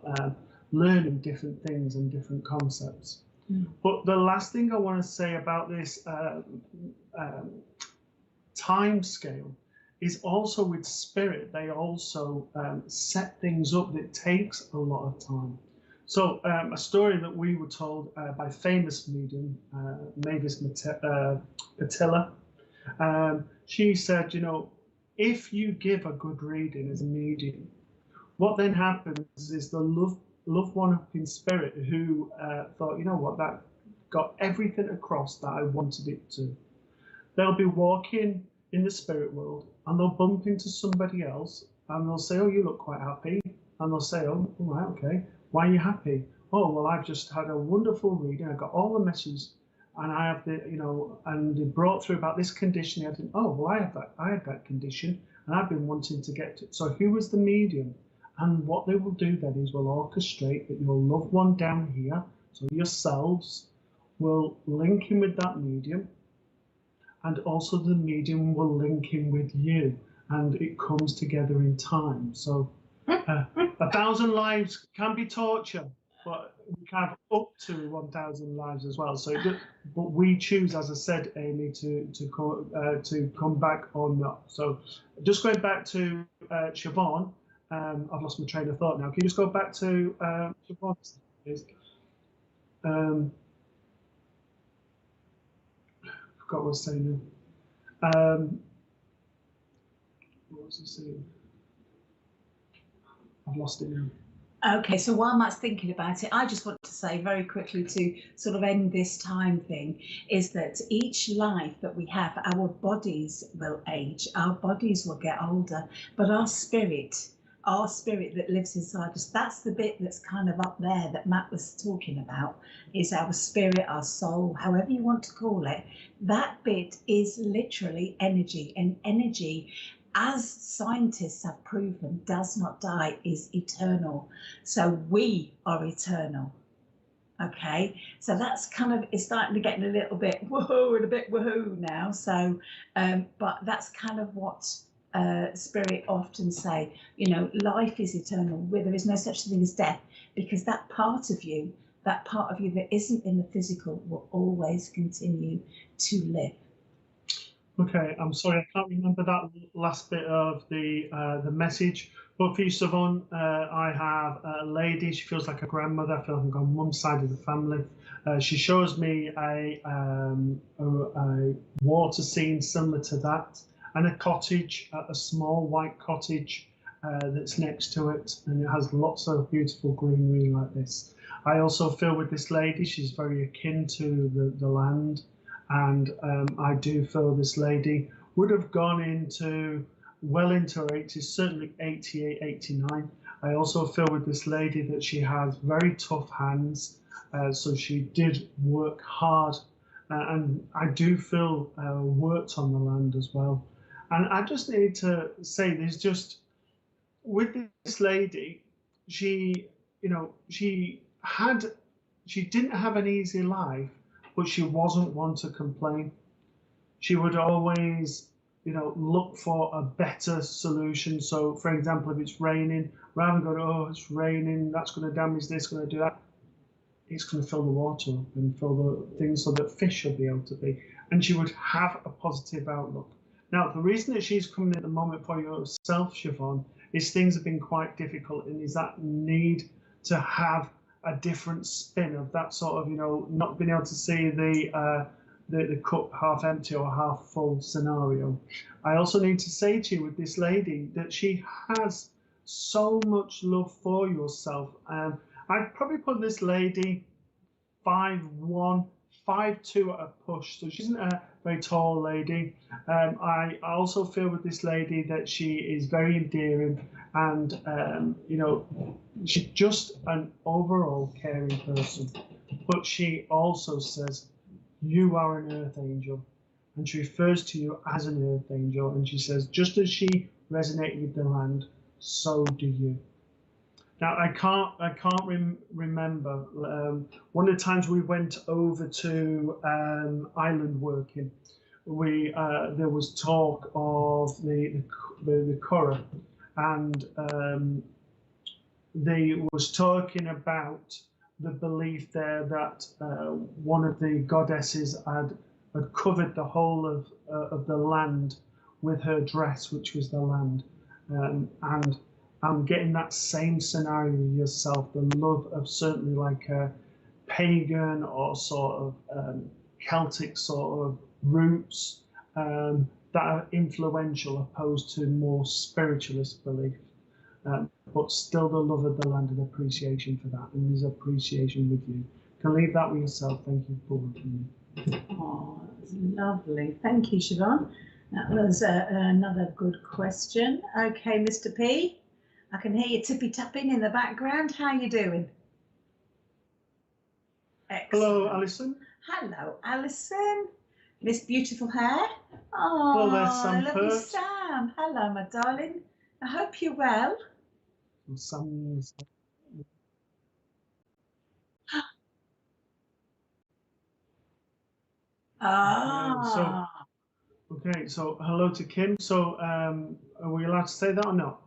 learning different things and different concepts. But the last thing I want to say about this time scale is also with spirit, they also set things up that takes a lot of time. So a story that we were told by famous medium, Mavis Patilla, she said, you know, if you give a good reading as a medium, what then happens is the loved one up in spirit who thought, you know what, that got everything across that I wanted it to. They'll be walking in the spirit world and they'll bump into somebody else and they'll say, oh, you look quite happy. And they'll say, oh, all right, okay. Why are you happy? Oh, well, I've just had a wonderful reading. I got all the messages and I have the, you know, and they brought through about this condition. I didn't, oh, well, I had that condition and I've been wanting to get to it. So who was the medium? And what they will do then is will orchestrate that your loved one down here, so yourselves, will link in with that medium, and also the medium will link in with you, and it comes together in time. So 1,000 lives can be torture, but we can have up to 1,000 lives as well. So, but we choose, as I said, Amy, to come back or not. So, just going back to Siobhan, I've lost my train of thought now. Can you just go back to Siobhan, please? Forgot what I was saying now. What was I saying? I've lost it now. Okay, so while Matt's thinking about it, I just want to say very quickly to sort of end this time thing, is that each life that we have, our bodies will age, our bodies will get older, but our spirit that lives inside us, that's the bit that's kind of up there that Matt was talking about, is our spirit, our soul, however you want to call it. That bit is literally energy, and energy, as scientists have proven, does not die, is eternal. So we are eternal. Okay, so that's kind of, it's starting to get a little bit woohoo and a bit woohoo now. So, but that's kind of what Spirit often say, you know, life is eternal, where there is no such thing as death, because that part of you that isn't in the physical will always continue to live. Okay, I'm sorry, I can't remember that last bit of the message. But for you, Siobhan, I have a lady. She feels like a grandmother. I feel like I'm on mum's side of the family. She shows me a water scene similar to that, and a cottage, a small white cottage that's next to it, and it has lots of beautiful greenery like this. I also feel with this lady, she's very akin to the land. And I do feel this lady would have gone into well into her 80s, certainly 88, 89. I also feel with this lady that she has very tough hands, so she did work hard, and I do feel worked on the land as well. And I just need to say, there's just, with this lady, she, you know, she didn't have an easy life, but she wasn't one to complain. She would always, you know, look for a better solution. So, for example, if it's raining, rather than going, oh, it's raining, that's going to damage this, going to do that, it's going to fill the water up and fill the things so that fish will be able to be. And she would have a positive outlook. Now, the reason that she's coming at the moment for yourself, Siobhan, is things have been quite difficult, and is that need to have a different spin of that sort of, you know, not being able to see the cup half empty or half full scenario. I also need to say to you with this lady that she has so much love for yourself. I'd probably put this lady 5'1", 5'2" at a push, so she isn't a very tall lady. I also feel with this lady that she is very endearing, and you know, she's just an overall caring person. But she also says, you are an earth angel, and she refers to you as an earth angel, and she says, just as she resonated with the land, so do you. Now, I can't remember. One of the times we went over to island working, there was talk of the Curragh, and they was talking about the belief there that one of the goddesses had covered the whole of the land with her dress, which was the land, and I'm getting that same scenario yourself, the love of certainly like a pagan or sort of Celtic sort of roots that are influential opposed to more spiritualist belief. But still the love of the land and appreciation for that, and there's appreciation with you. You can leave that with yourself. Thank you for working with me. Oh, that's lovely. Thank you, Siobhan. That was another good question. Okay, Mr. P, I can hear you tippy tapping in the background. How are you doing? Excellent. Hello, Alison. Hello, Alison. Miss beautiful hair. Oh, hello there, Sam. Lovely Sam. Hello, my darling. I hope you're well. Sam's. Okay, so hello to Kim. So are we allowed to say that or not?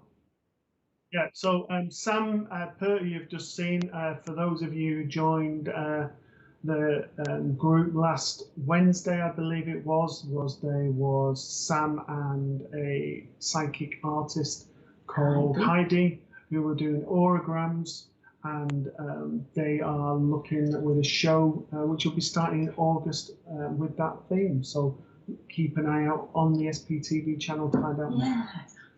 Yeah, so Sam Purty, you've just seen, for those of you who joined the group last Wednesday, I believe it was there was Sam and a psychic artist called Heidi who were doing orograms, and they are looking with a show which will be starting in August with that theme. So keep an eye out on the SPTV channel to find out more. Yeah.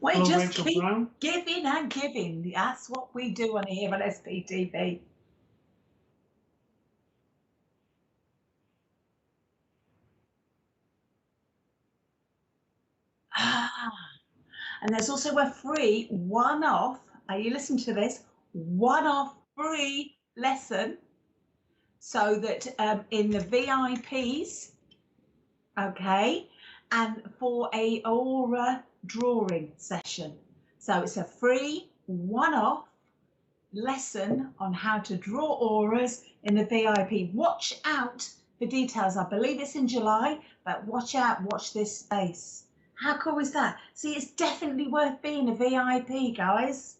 We Hello, just Rachel keep Brown. giving and giving. That's what we do on here on SPTV. And there's also a free one-off, are you listening to this? One-off free lesson, so that in the VIPs, okay, and for a aura drawing session. So it's a free one-off lesson on how to draw auras in the VIP. Watch out for details. I believe it's in July, but watch out, watch this space. How cool is that? See, it's definitely worth being a VIP, guys.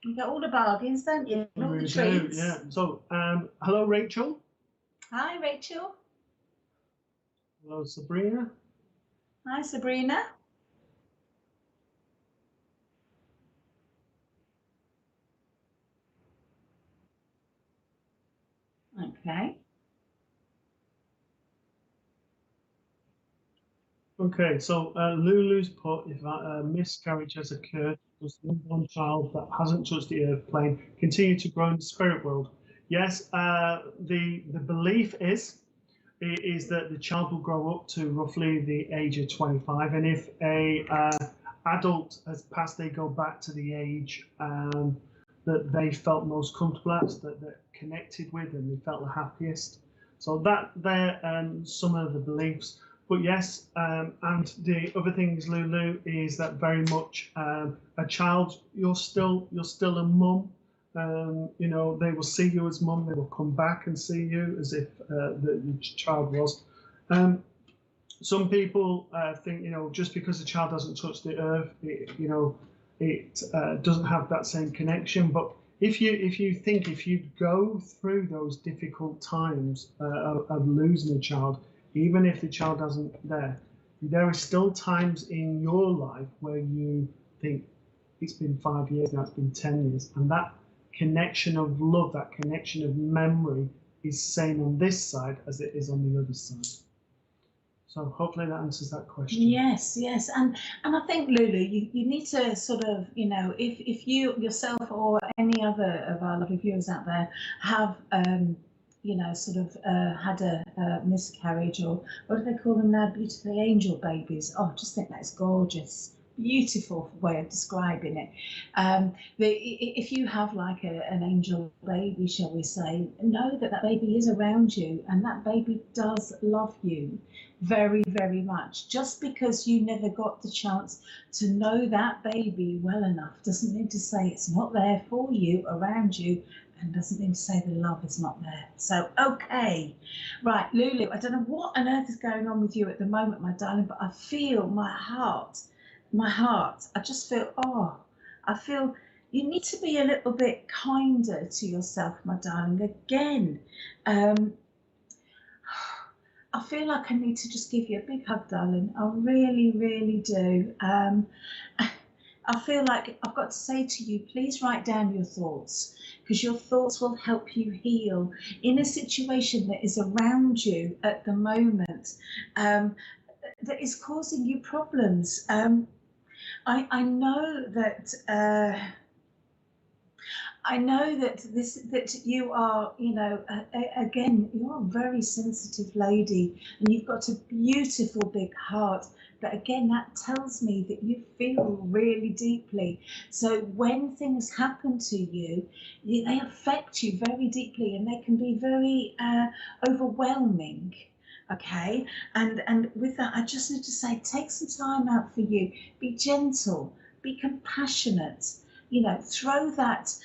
You get all the bargains, don't you? All the treats. Yeah. So, hello, Rachel. Hi, Rachel. Hello, Sabrina. Hi, Sabrina. Okay. Okay, so Lulu's put, if a miscarriage has occurred, does the unborn child that hasn't touched the earth plane continue to grow in the spirit world? Yes, the belief is that the child will grow up to roughly the age of 25, and if a adult has passed, they go back to the age that they felt most comfortable at, that they're connected with, and they felt the happiest. So that they're some of the beliefs. But yes, and the other things, Lulu, is that very much a child. You're still a mum. You know, they will see you as mum. They will come back and see you as if the child was. Some people think, you know, just because the child doesn't touch the earth, it doesn't have that same connection. But if you go through those difficult times of losing a child, even if the child isn't there are still times in your life where you think, it's been 5 years now, it's been 10 years, and that connection of love, that connection of memory is same on this side as it is on the other side. So hopefully that answers that question. Yes, and I think, Lulu, you need to sort of, you know, if you yourself or any other of our lovely viewers out there have you know, sort of had a miscarriage, or what do they call them now, beautifully angel babies. Oh, I just think that's gorgeous. Beautiful way of describing it. If you have like an angel baby, shall we say, know that that baby is around you, and that baby does love you very, very much. Just because you never got the chance to know that baby well enough doesn't mean to say it's not there for you, around you, and doesn't mean to say the love is not there. So, okay. Right, Lulu, I don't know what on earth is going on with you at the moment, my darling, but I feel my heart, I just feel, I feel you need to be a little bit kinder to yourself, my darling. Again, I feel like I need to just give you a big hug, darling. I really, really do. I feel like I've got to say to you, please write down your thoughts, because your thoughts will help you heal in a situation that is around you at the moment that is causing you problems. I know that that you are, you know, again, you're a very sensitive lady, and you've got a beautiful big heart. But again, that tells me that you feel really deeply. So when things happen to you, they affect you very deeply, and they can be very overwhelming. Okay, and with that, I just need to say, take some time out for you. Be gentle, be compassionate. You know, throw that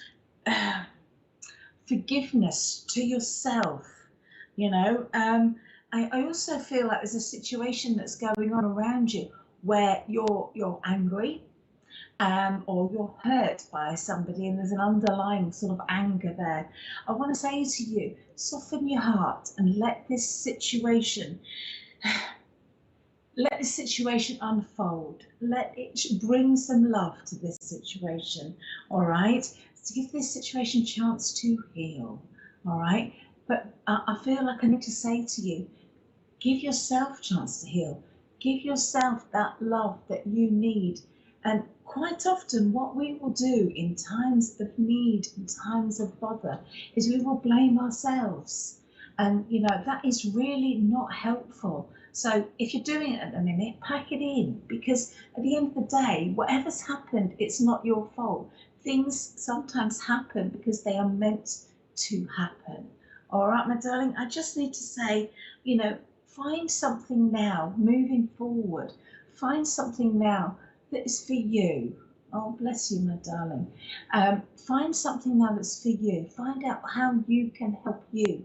forgiveness to yourself. You know, I also feel like there's a situation that's going on around you where you're angry, or you're hurt by somebody and there's an underlying sort of anger there, I want to say to you, soften your heart and let this situation unfold. Let it bring some love to this situation, all right? To give this situation a chance to heal, all right? But I feel like I need to say to you, give yourself a chance to heal. Give yourself that love that you need. And quite often what we will do in times of need, in times of bother, is we will blame ourselves. And, you know, that is really not helpful. So if you're doing it at the minute, pack it in, because at the end of the day, whatever's happened, it's not your fault. Things sometimes happen because they are meant to happen. All right, my darling, I just need to say, you know, find something now, moving forward. Find something now that is for you. Oh, bless you, my darling. Find something now that's for you. Find out how you can help you.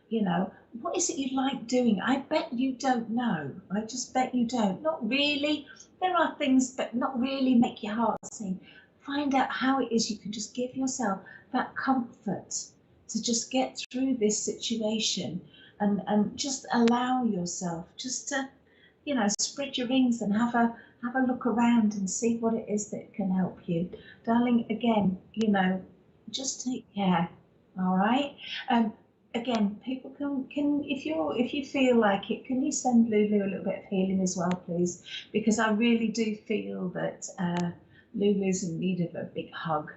You know, what is it you like doing? I bet you don't know. I just bet you don't. Not really. There are things, but not really make your heart sing. Find out how it is you can just give yourself that comfort to just get through this situation, and just allow yourself just to, you know, spread your wings and have a look around and see what it is that can help you. Darling, again, you know, just take care, all right? Again, people can if you feel like it, can you send Lulu a little bit of healing as well, please? Because I really do feel that Lulu's in need of a big hug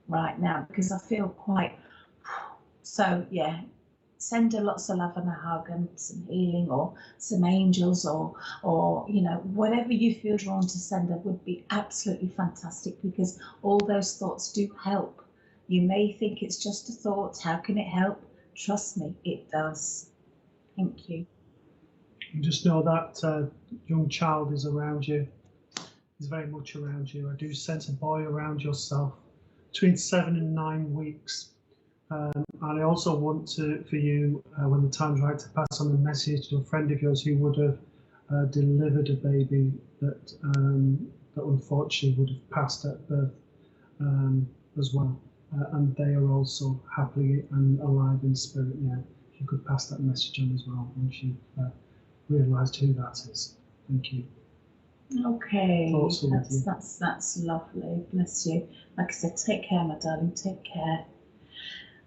right now, because I feel quite, so yeah, send her lots of love and a hug and some healing, or some angels, or you know, whatever you feel drawn to send her would be absolutely fantastic, because all those thoughts do help. You may think it's just a thought, how can it help? Trust me, it does. Thank you. And just know that young child is around you, is very much around you. I do sense a boy around yourself between 7 and 9 weeks. And I also want for you, when the time's right, to pass on a message to a friend of yours who would have delivered a baby that unfortunately would have passed at birth as well. And they are also happily and alive in spirit now. If you could pass that message on as well once you've realised who that is. Thank you. Okay, that's lovely. Bless you. Like I said, take care, my darling. Take care.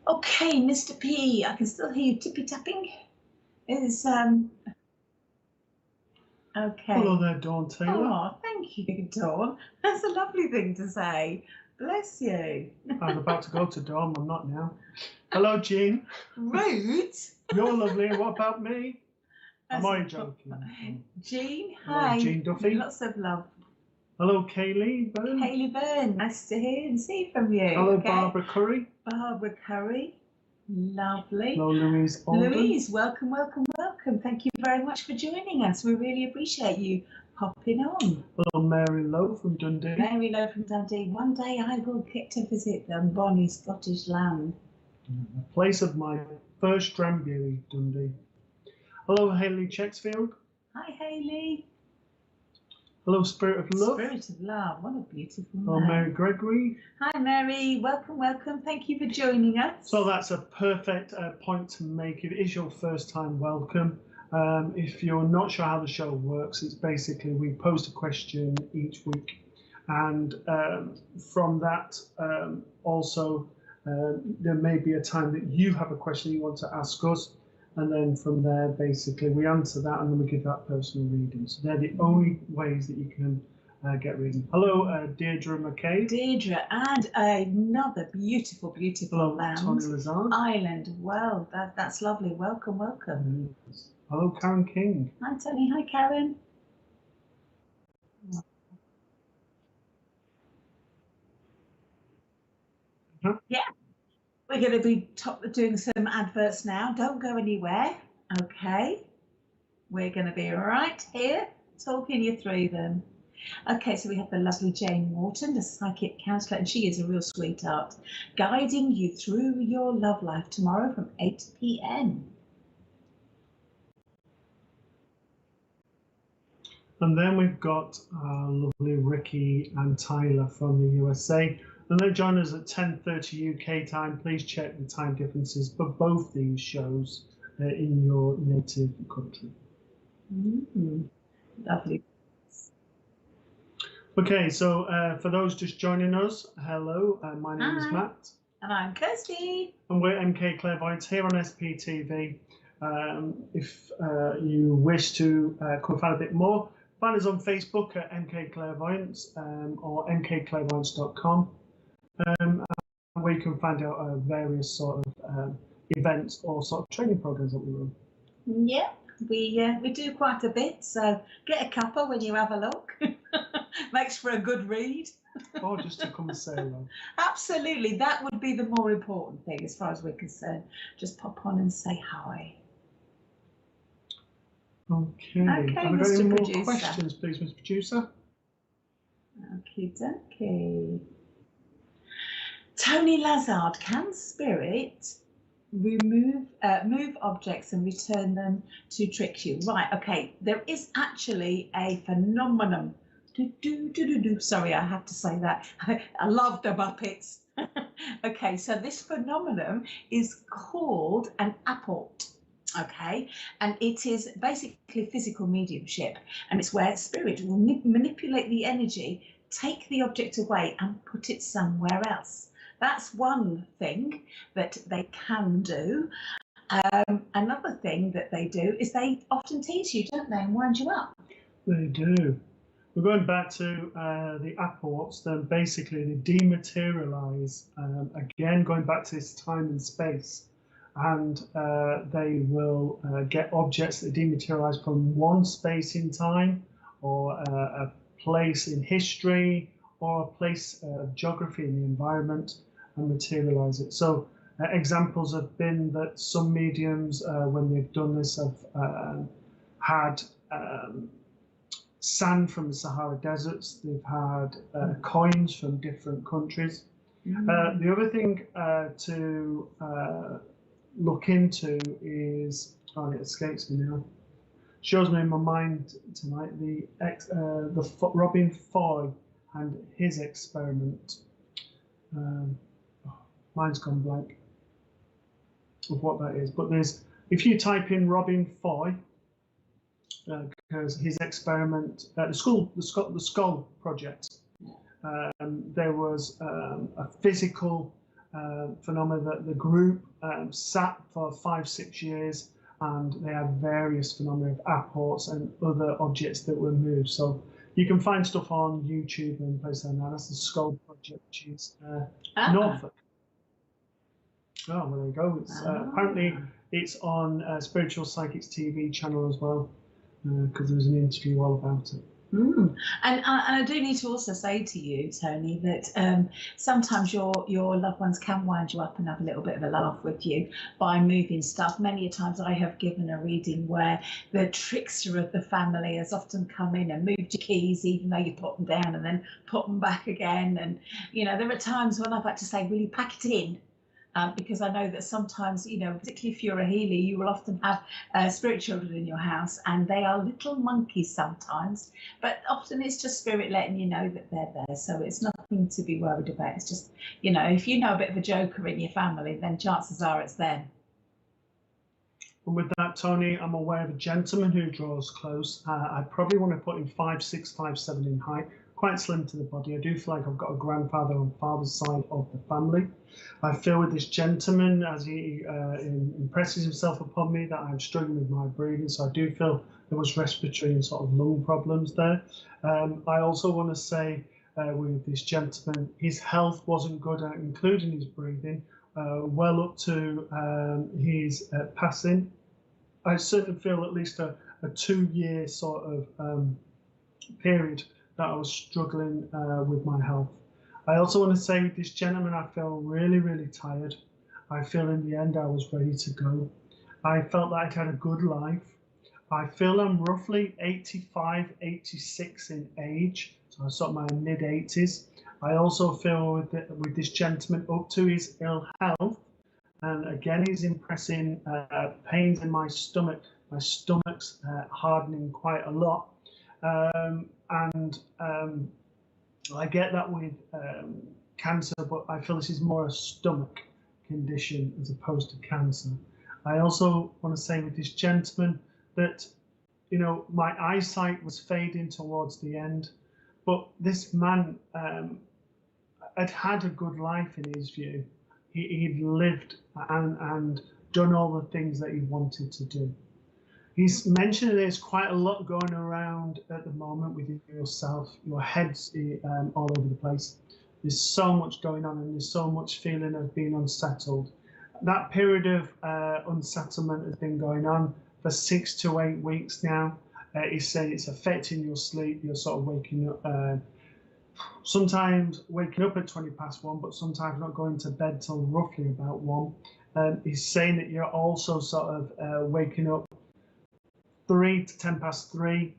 Okay, Mr. P, I can still hear you tippy tapping. Is okay. Hello there, Dawn Taylor. Oh, thank you, Dawn. That's a lovely thing to say. Bless you. I was about to go to Dawn, I'm not now. Hello, Jean. Rude. You're lovely. What about me? Am I joking? Jean, hello, hi. Jean Duffy. Lots of love. Hello, Kaylee Byrne. Kaylee Byrne, nice to hear and see from you. Hello, okay. Barbara Curry. Barbara Curry, lovely. Hello, Louise Alden. Louise, welcome, welcome, welcome. Thank you very much for joining us. We really appreciate you popping on. Hello, Mary Lowe from Dundee. Mary Lowe from Dundee. One day I will get to visit bonny Scottish land. The place of my first Drambury, Dundee. Hello, Hayley Checksfield. Hi, Hayley. Hello, Spirit of Love. Spirit of Love, what a beautiful name. Hello, Mary Gregory. Hi, Mary. Welcome, welcome. Thank you for joining us. So that's a perfect point to make. If it is your first time, welcome. If you're not sure how the show works, it's basically we post a question each week, and from that also there may be a time that you have a question you want to ask us, and then from there basically we answer that and then we give that personal reading. So they're the only ways that you can get reading. Hello, Deirdre McKay. Deirdre, and another beautiful, beautiful Hello, land. Tony Lazard. Island. Well, that's lovely. Welcome, welcome. Yes. Hello, Karen King. Hi, Tony. Hi, Karen. Yeah, we're going to be doing some adverts now. Don't go anywhere. Okay, we're going to be right here talking you through them. Okay, so we have the lovely Jane Morton, the psychic counsellor, and she is a real sweetheart, guiding you through your love life tomorrow from 8 p.m. And then we've got lovely Ricky and Tyler from the USA. And they join us at 10:30 UK time. Please check the time differences for both these shows in your native country. Lovely. Okay, so for those just joining us, hello, my name is Matt. And I'm Kirsty. And we're MK Clairvoyants here on SPTV. If you wish to come find a bit more, find us on Facebook at MK Clairvoyants or mkclairvoyants.com, where you can find out various sort of events or sort of training programs that we run. Yeah, we do quite a bit, so get a cuppa when you have a look. Makes for a good read. Or just to come and say hello. Absolutely, that would be the more important thing as far as we're concerned. Just pop on and say hi. Okay, have we got any more questions, please, Mr. Producer? Okie dokie. Tony Lazard, can spirit move objects and return them to trick you? Right, okay, there is actually a phenomenon. Sorry, I have to say that. I love the Muppets. Okay, so this phenomenon is called an apport. Okay, and it is basically physical mediumship, and it's where spirit will manipulate the energy, take the object away and put it somewhere else. That's one thing that they can do. Another thing that they do is they often tease you, don't they, and wind you up. They do. We're going back to the apports. Then basically they dematerialize. Again, going back to this time and space. And they will get objects that dematerialize from one space in time, or a place in history, or a place of geography in the environment, and materialize it. So examples have been that some mediums, when they've done this, have had sand from the Sahara deserts. They've had coins from different countries. The other thing to look into is, it escapes me now. Shows me in my mind tonight the Robin Foy and his experiment. Mine's gone blank of what that is. But there's, if you type in Robin Foy, because his experiment, the Skull Project, there was a physical phenomena that the group sat for 5-6 years, and they had various phenomena of apports and other objects that were moved. So you can find stuff on YouTube and places like that. That's the Skull Project, which is Norfolk. Oh, well, there you go. It's, apparently it's on Spiritual Psychics TV channel as well, because there was an interview all about it. And I do need to also say to you, Tony, that sometimes your loved ones can wind you up and have a little bit of a laugh with you by moving stuff. Many a times I have given a reading where the trickster of the family has often come in and moved your keys, even though you put them down and then put them back again. And, you know, there are times when I've had to say, will you pack it in? Because I know that sometimes, you know, particularly if you're a healer, you will often have spirit children in your house, and they are little monkeys sometimes, but often it's just spirit letting you know that they're there. So it's nothing to be worried about. It's just, you know, if you know a bit of a joker in your family, then chances are it's them. And with that, Tony, I'm aware of a gentleman who draws close. I probably want to put him 5'6", 5'7" in height, quite slim to the body. I do feel like I've got a grandfather on father's side of the family. I feel with this gentleman, as he impresses himself upon me, that I'm struggling with my breathing. So I do feel there was respiratory and sort of lung problems there. I also want to say with this gentleman, his health wasn't good, including his breathing, well up to his passing. I certainly feel at least a 2-year sort of period that I was struggling with my health. I also want to say with this gentleman, I feel really, really tired. I feel in the end I was ready to go. I felt that I'd had a good life. I feel I'm roughly 85, 86 in age, so I'm sort of my mid-80s. I also feel with this gentleman up to his ill health, and again he's impressing pains in my stomach. My stomach's hardening quite a lot. And I get that with cancer, but I feel this is more a stomach condition as opposed to cancer. I also want to say with this gentleman that, you know, my eyesight was fading towards the end, but this man had had a good life in his view. He'd lived and done all the things that he wanted to do. He's mentioned there's quite a lot going around at the moment with yourself. Your head's all over the place. There's so much going on, and there's so much feeling of being unsettled. That period of unsettlement has been going on for 6 to 8 weeks now. He's saying it's affecting your sleep. You're sort of waking up, sometimes waking up at 1:20, but sometimes not going to bed till roughly about 1. He's saying that you're also sort of waking up 3 to 3:10,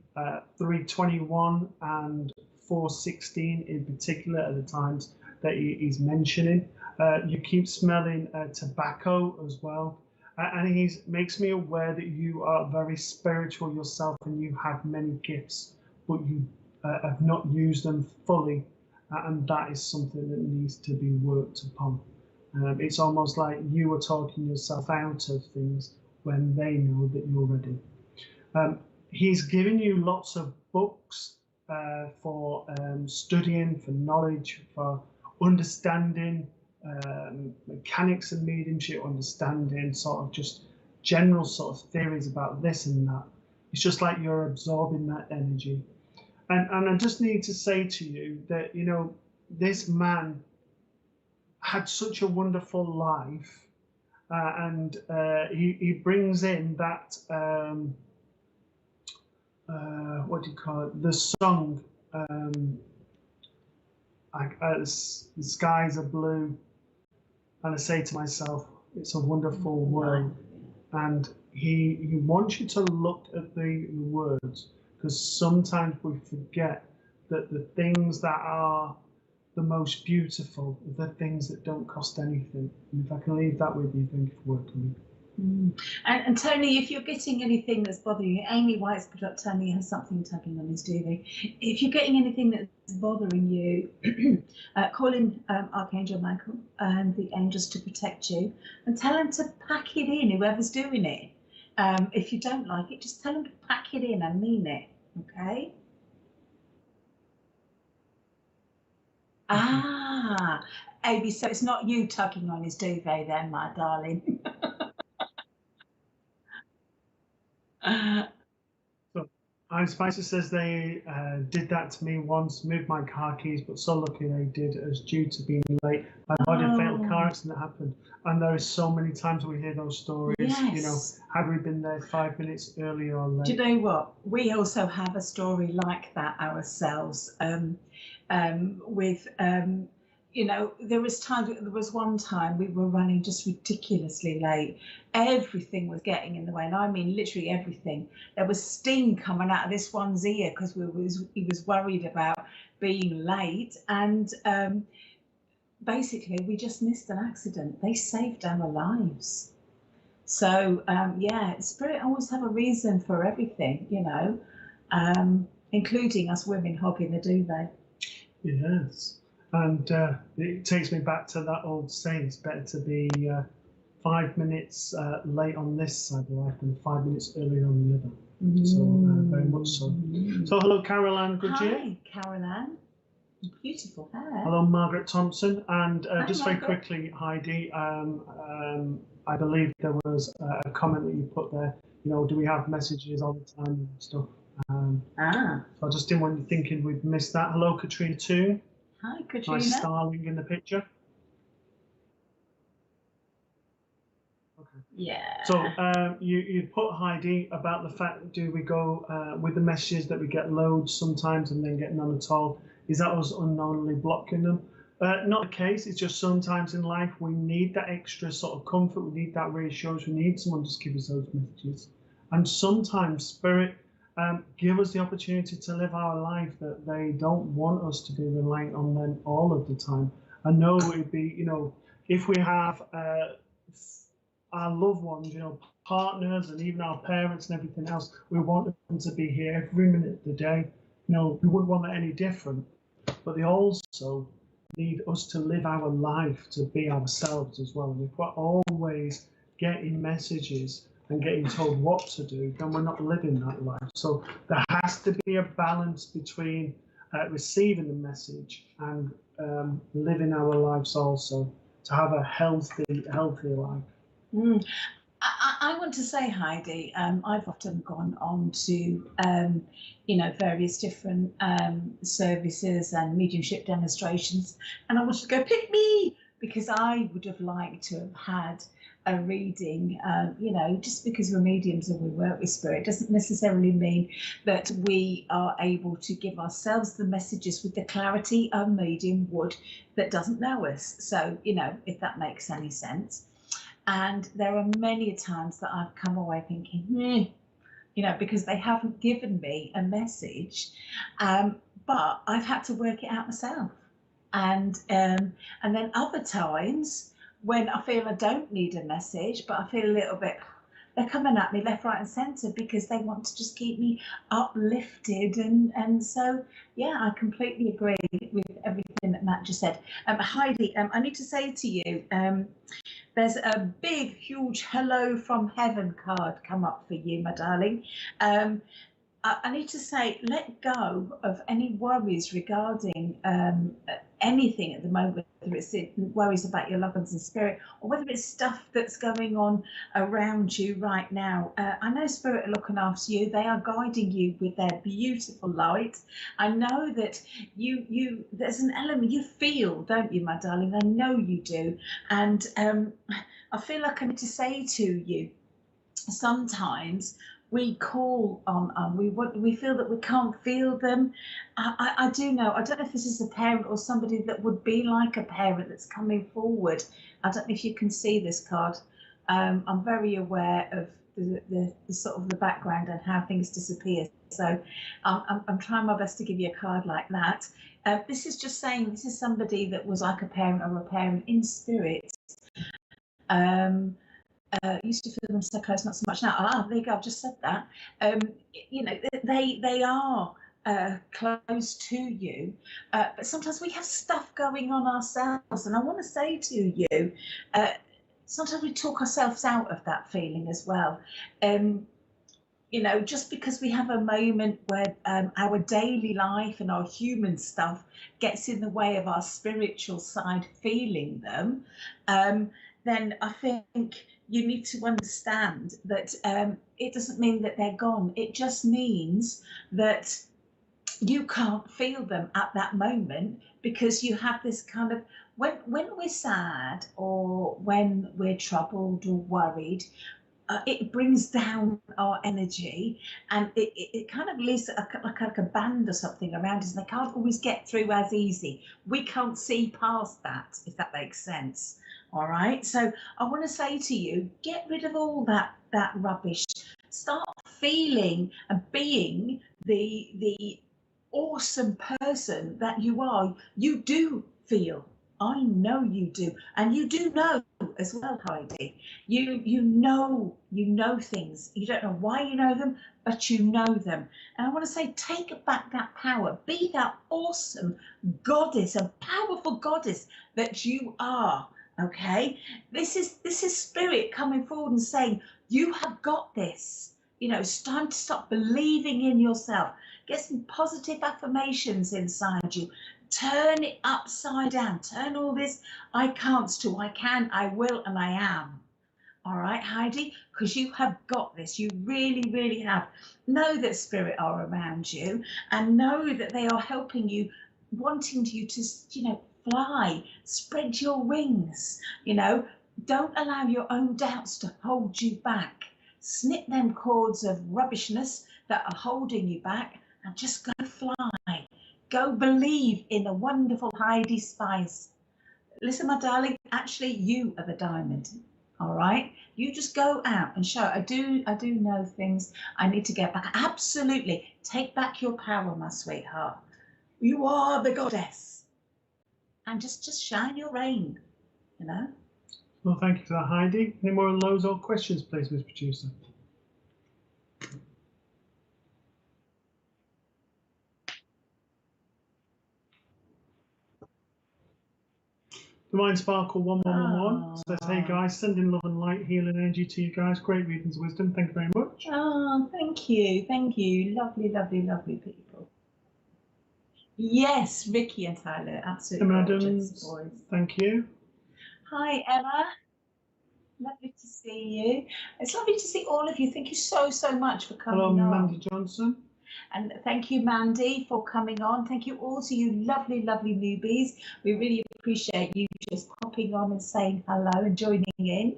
3:21 and 4:16 in particular are the times that he's mentioning. You keep smelling tobacco as well. And he makes me aware that you are very spiritual yourself and you have many gifts, but you have not used them fully. And that is something that needs to be worked upon. It's almost like you are talking yourself out of things when they know that you're ready. He's given you lots of books for studying, for knowledge, for understanding, mechanics and mediumship, understanding sort of just general sort of theories about this and that. It's just like you're absorbing that energy. And I just need to say to you that, you know, this man had such a wonderful life, and he brings in that, what do you call it, the song, the skies are blue, and I say to myself, it's a wonderful world. And he wants you to look at the words, because sometimes we forget that the things that are the most beautiful are the things that don't cost anything. And if I can leave that with you, thank you for working with me. And Tony, if you're getting anything that's bothering you, Amy White's put up Tony has something tugging on his duvet. If you're getting anything that's bothering you, call in Archangel Michael and the angels to protect you, and tell them to pack it in, whoever's doing it. If you don't like it, just tell them to pack it in and mean it, okay? Ah, Amy, so it's not you tugging on his duvet then, my darling. So, Iron Spicer says they did that to me once, moved my car keys, but so lucky they did as due to being late. I've had a fatal car accident that happened. And there is so many times we hear those stories, you know, had we been there 5 minutes earlier or late. Do you know what? We also have a story like that ourselves, with, you know, there was one time we were running just ridiculously late. Everything was getting in the way, and I mean literally everything. There was steam coming out of this one's ear because he was worried about being late, and basically we just missed an accident. They saved our lives. So yeah, spirit always have a reason for everything, you know, including us women hogging the duvet. Yes. And it takes me back to that old saying, it's better to be 5 minutes late on this side of life than 5 minutes earlier on the other. So very much so. So hello, Carol-Ann Goodyear. Hi, Carol-Ann. Beautiful hair. Hello, Margaret Thompson. And just Margaret. very quickly, Heidi, I believe there was a comment that you put there, you know, do we have messages all the time and stuff? So I just didn't want you thinking we'd missed that. Hello, Katrina Toon. Hi, Katrina. Nice starling in the picture. Okay. Yeah. So you put, Heidi, about the fact, do we go with the messages that we get loads sometimes and then get none at all? Is that us unknowingly blocking them? Not the case. It's just sometimes in life we need that extra sort of comfort. We need that reassurance. We need someone to just give us those messages. And sometimes Spirit give us the opportunity to live our life that they don't want us to be reliant on them all of the time. I know it'd be, you know, if we have our loved ones, you know, partners and even our parents and everything else. We want them to be here every minute of the day. You know, we wouldn't want that any different. But they also need us to live our life, to be ourselves as well. And if we're always getting messages and getting told what to do, then we're not living that life. So there has to be a balance between receiving the message and living our lives also, to have a healthy life. I want to say, Heidi, I've often gone on to, various different services and mediumship demonstrations, and I wanted to go, pick me, because I would have liked to have had a reading. Just because we're mediums and we work with spirit doesn't necessarily mean that we are able to give ourselves the messages with the clarity a medium would that doesn't know us. So, if that makes any sense. And there are many times that I've come away thinking, because they haven't given me a message, but I've had to work it out myself. And then other times when I feel I don't need a message, but I feel a little bit, they're coming at me left, right, and centre because they want to just keep me uplifted. And so, yeah, I completely agree with everything that Matt just said. Heidi, I need to say to you, there's a big, huge hello from heaven card come up for you, my darling. I need to say, let go of any worries regarding anything at the moment, whether it's worries about your loved ones in spirit, or whether it's stuff that's going on around you right now. I know Spirit are looking after you. They are guiding you with their beautiful light. I know that you there's an element you feel, don't you, my darling? I know you do. And I feel like I need to say to you, sometimes we call on we feel that we can't feel them. I do know, I don't know if this is a parent or somebody that would be like a parent that's coming forward. I don't know if you can see this card. I'm very aware of the sort of the background and how things disappear, so I'm trying my best to give you a card like that. This is just saying this is somebody that was like a parent or a parent in spirit. Used to feel them so close, not so much now. There you go, I've just said that. They are close to you, but sometimes we have stuff going on ourselves, and I want to say to you, sometimes we talk ourselves out of that feeling as well. Just because we have a moment where our daily life and our human stuff gets in the way of our spiritual side feeling them, then I think you need to understand that it doesn't mean that they're gone. It just means that you can't feel them at that moment, because you have this kind of, when we're sad or when we're troubled or worried, it brings down our energy, and it kind of leaves like a band or something around us, and they can't always get through as easy. We can't see past that, if that makes sense. All right, so I want to say to you, get rid of all that rubbish. Start feeling and being the awesome person that you are. You do feel. I know you do, and you do know as well, Heidi. You know things. You don't know why you know them, but you know them. And I want to say, take back that power. Be that awesome goddess, a powerful goddess that you are. Okay, this is spirit coming forward and saying, you have got this. It's time to stop believing in yourself. Get some positive affirmations inside you. Turn it upside down. Turn all this I can'ts to I can, I will, and I am. All right, Heidi, because you have got this. You really, really have. Know that spirit are around you, and know that they are helping you, wanting you to, fly, spread your wings. Don't allow your own doubts to hold you back. Snip them cords of rubbishness that are holding you back, and just go fly. Go believe in the wonderful Heidi Spice. Listen, my darling, actually you are the diamond. All right, you just go out and show. I do know things I need to get back. Absolutely, take back your power, my sweetheart. You are the goddess. And just shine your rain, Well, thank you for that, Heidi. Any more lows or questions, please, Ms. Producer? Divine Sparkle 1111 says, hey guys, sending love and light, healing energy to you guys. Great readings, wisdom. Thank you very much. Oh, thank you. Thank you. Lovely, lovely, lovely people. Yes, Ricky and Tyler, absolutely gorgeous boys. Thank you. Hi, Emma. Lovely to see you. It's lovely to see all of you. Thank you so, so much for coming on. Hello, Mandy Johnson. And thank you, Mandy, for coming on. Thank you all to you lovely, lovely newbies. We really appreciate you just popping on and saying hello and joining in.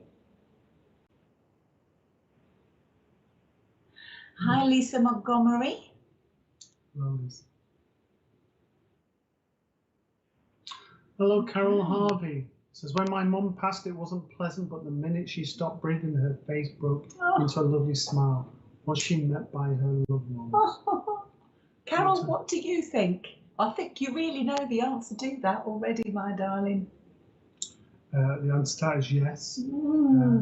Hi, Lisa Montgomery. Hello, Lisa. Hello, Carol Harvey. Says, when my mum passed, it wasn't pleasant, but the minute she stopped breathing, her face broke into a lovely smile. Was she met by her loved ones? Carol, what do you think? I think you really know the answer to that already, my darling. The answer to that is yes.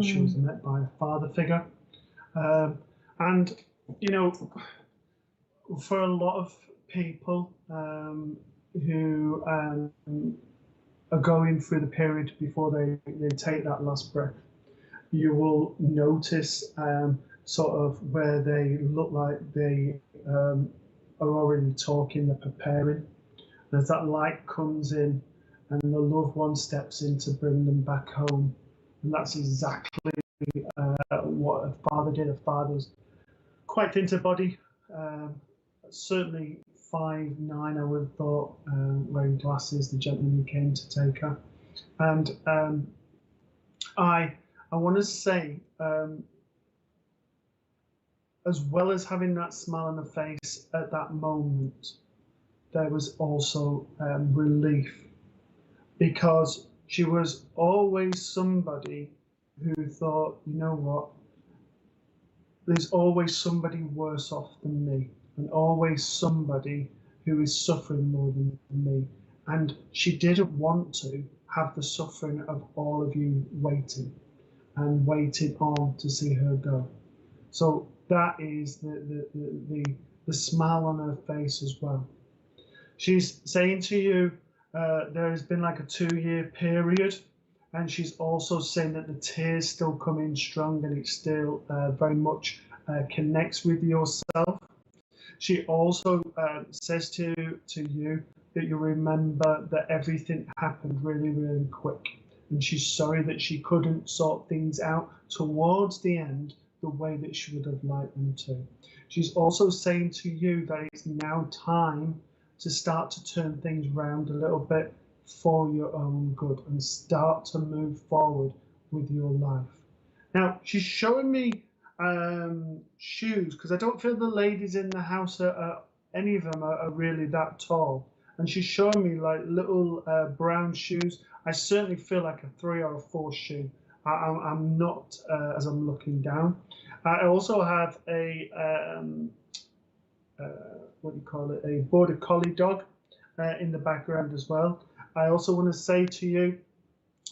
She was met by a father figure. And, you know, for a lot of people who are going through the period before they take that last breath, you will notice sort of where they look like they are already talking, they're preparing. As that light comes in and the loved one steps in to bring them back home. And that's exactly what a father did. A father's quite thin to body, certainly 5'9", I would have thought, wearing glasses, the gentleman who came to take her. And I want to say, as well as having that smile on her face at that moment, there was also relief, because she was always somebody who thought, you know what, there's always somebody worse off than me, and always somebody who is suffering more than me. And she didn't want to have the suffering of all of you waiting and waiting on to see her go. So that is the smile on her face as well. She's saying to you, there has been like a 2-year period, and she's also saying that the tears still come in strong, and it still very much connects with yourself. She also says to you that you remember that everything happened really, really quick, and she's sorry that she couldn't sort things out towards the end the way that she would have liked them to. She's also saying to you that it's now time to start to turn things around a little bit for your own good and start to move forward with your life. Now, she's showing me shoes, because I don't feel the ladies in the house any of them are really that tall. And she's showing me like little brown shoes. I certainly feel like a 3 or a 4 shoe. I'm not as I'm looking down. I also have a what do you call it? A border collie dog in the background as well. I also want to say to you,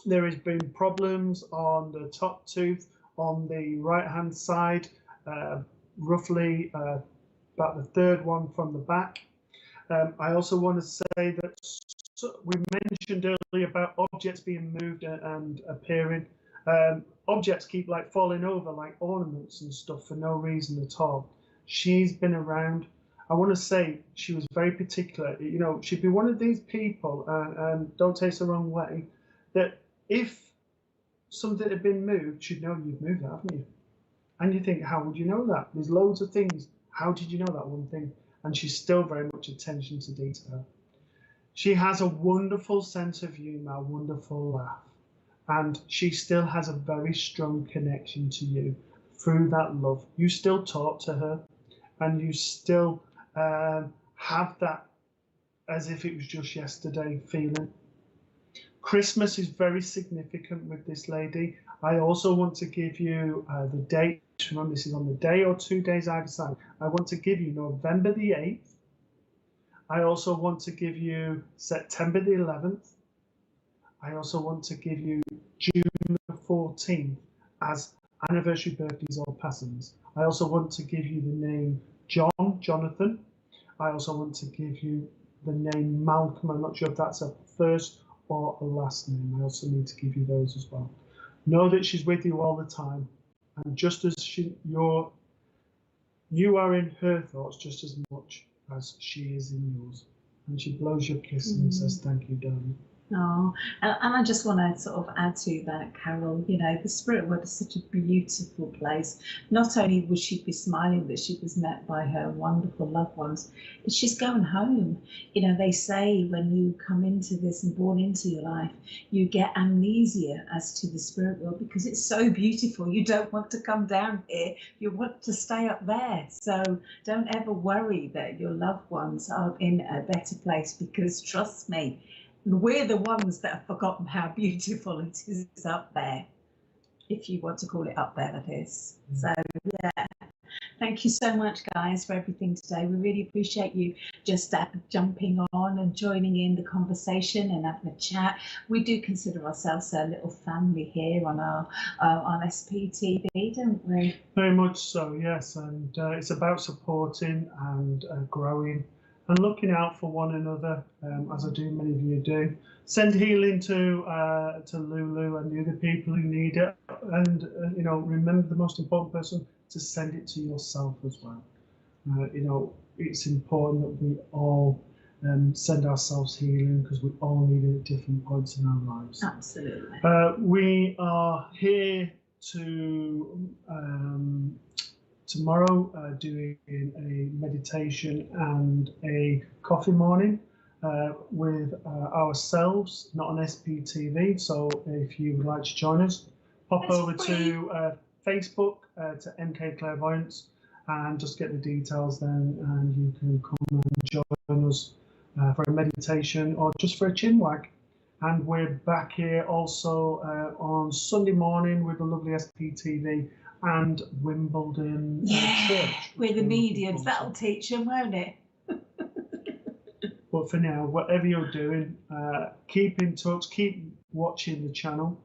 there has been problems on the top tooth on the right hand side, roughly about the 3rd one from the back. I also want to say that we mentioned earlier about objects being moved and appearing. Objects keep like falling over, like ornaments and stuff, for no reason at all. She's been around. I want to say she was very particular. You know, she'd be one of these people, and don't take it the wrong way, that if something had been moved, she'd know you'd moved it, haven't you? And you think, how would you know that? There's loads of things. How did you know that one thing? And she's still very much attention to detail. She has a wonderful sense of humour, a wonderful laugh. And she still has a very strong connection to you through that love. You still talk to her, and you still have that as if it was just yesterday feeling. Christmas is very significant with this lady. I also want to give you the date. Remember, this is on the day or 2 days either side. I want to give you November the 8th. I also want to give you September the 11th. I also want to give you June the 14th as anniversary birthdays or passings. I also want to give you the name Jonathan. I also want to give you the name Malcolm. I'm not sure if that's a first or a last name. I also need to give you those as well. Know that she's with you all the time, and just as you are in her thoughts just as much as she is in yours. And she blows you a kiss and says, "Thank you, darling." Oh, and I just want to sort of add to that, Carol, you know, the spirit world is such a beautiful place. Not only would she be smiling that she was met by her wonderful loved ones, but she's going home. You know, they say when you come into this and born into your life, you get amnesia as to the spirit world because it's so beautiful. You don't want to come down here. You want to stay up there. So don't ever worry that your loved ones are in a better place because trust me, we're the ones that have forgotten how beautiful it is up there, if you want to call it up there, that is. So, yeah, thank you so much, guys, for everything today. We really appreciate you just jumping on and joining in the conversation and having a chat. We do consider ourselves a little family here on our on SPTV, don't we? Very much so, yes. And it's about supporting and growing and looking out for one another, as I do, many of you do. Send healing to Lulu and the other people who need it, and you know, remember the most important person, to send it to yourself as well. You know, it's important that we all send ourselves healing because we all need it at different points in our lives. Absolutely. We are here to tomorrow doing a meditation and a coffee morning with ourselves, not on SPTV. So if you would like to join us, pop over to Facebook to MK Clairvoyance and just get the details then, and you can come and join us for a meditation or just for a chinwag. And we're back here also on Sunday morning with the lovely SPTV and Wimbledon Church. We're the mediums. That'll teach them, won't it? But for now, whatever you're doing, keep in touch, keep watching the channel.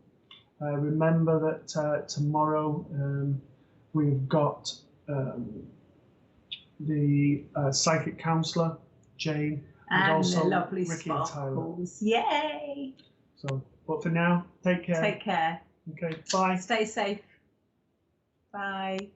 Remember that tomorrow we've got the psychic counsellor, Jane, and also the lovely Ricky and Tyler. Sparkles. Yay! So, but for now, take care. Take care. Okay, bye. Stay safe. Bye.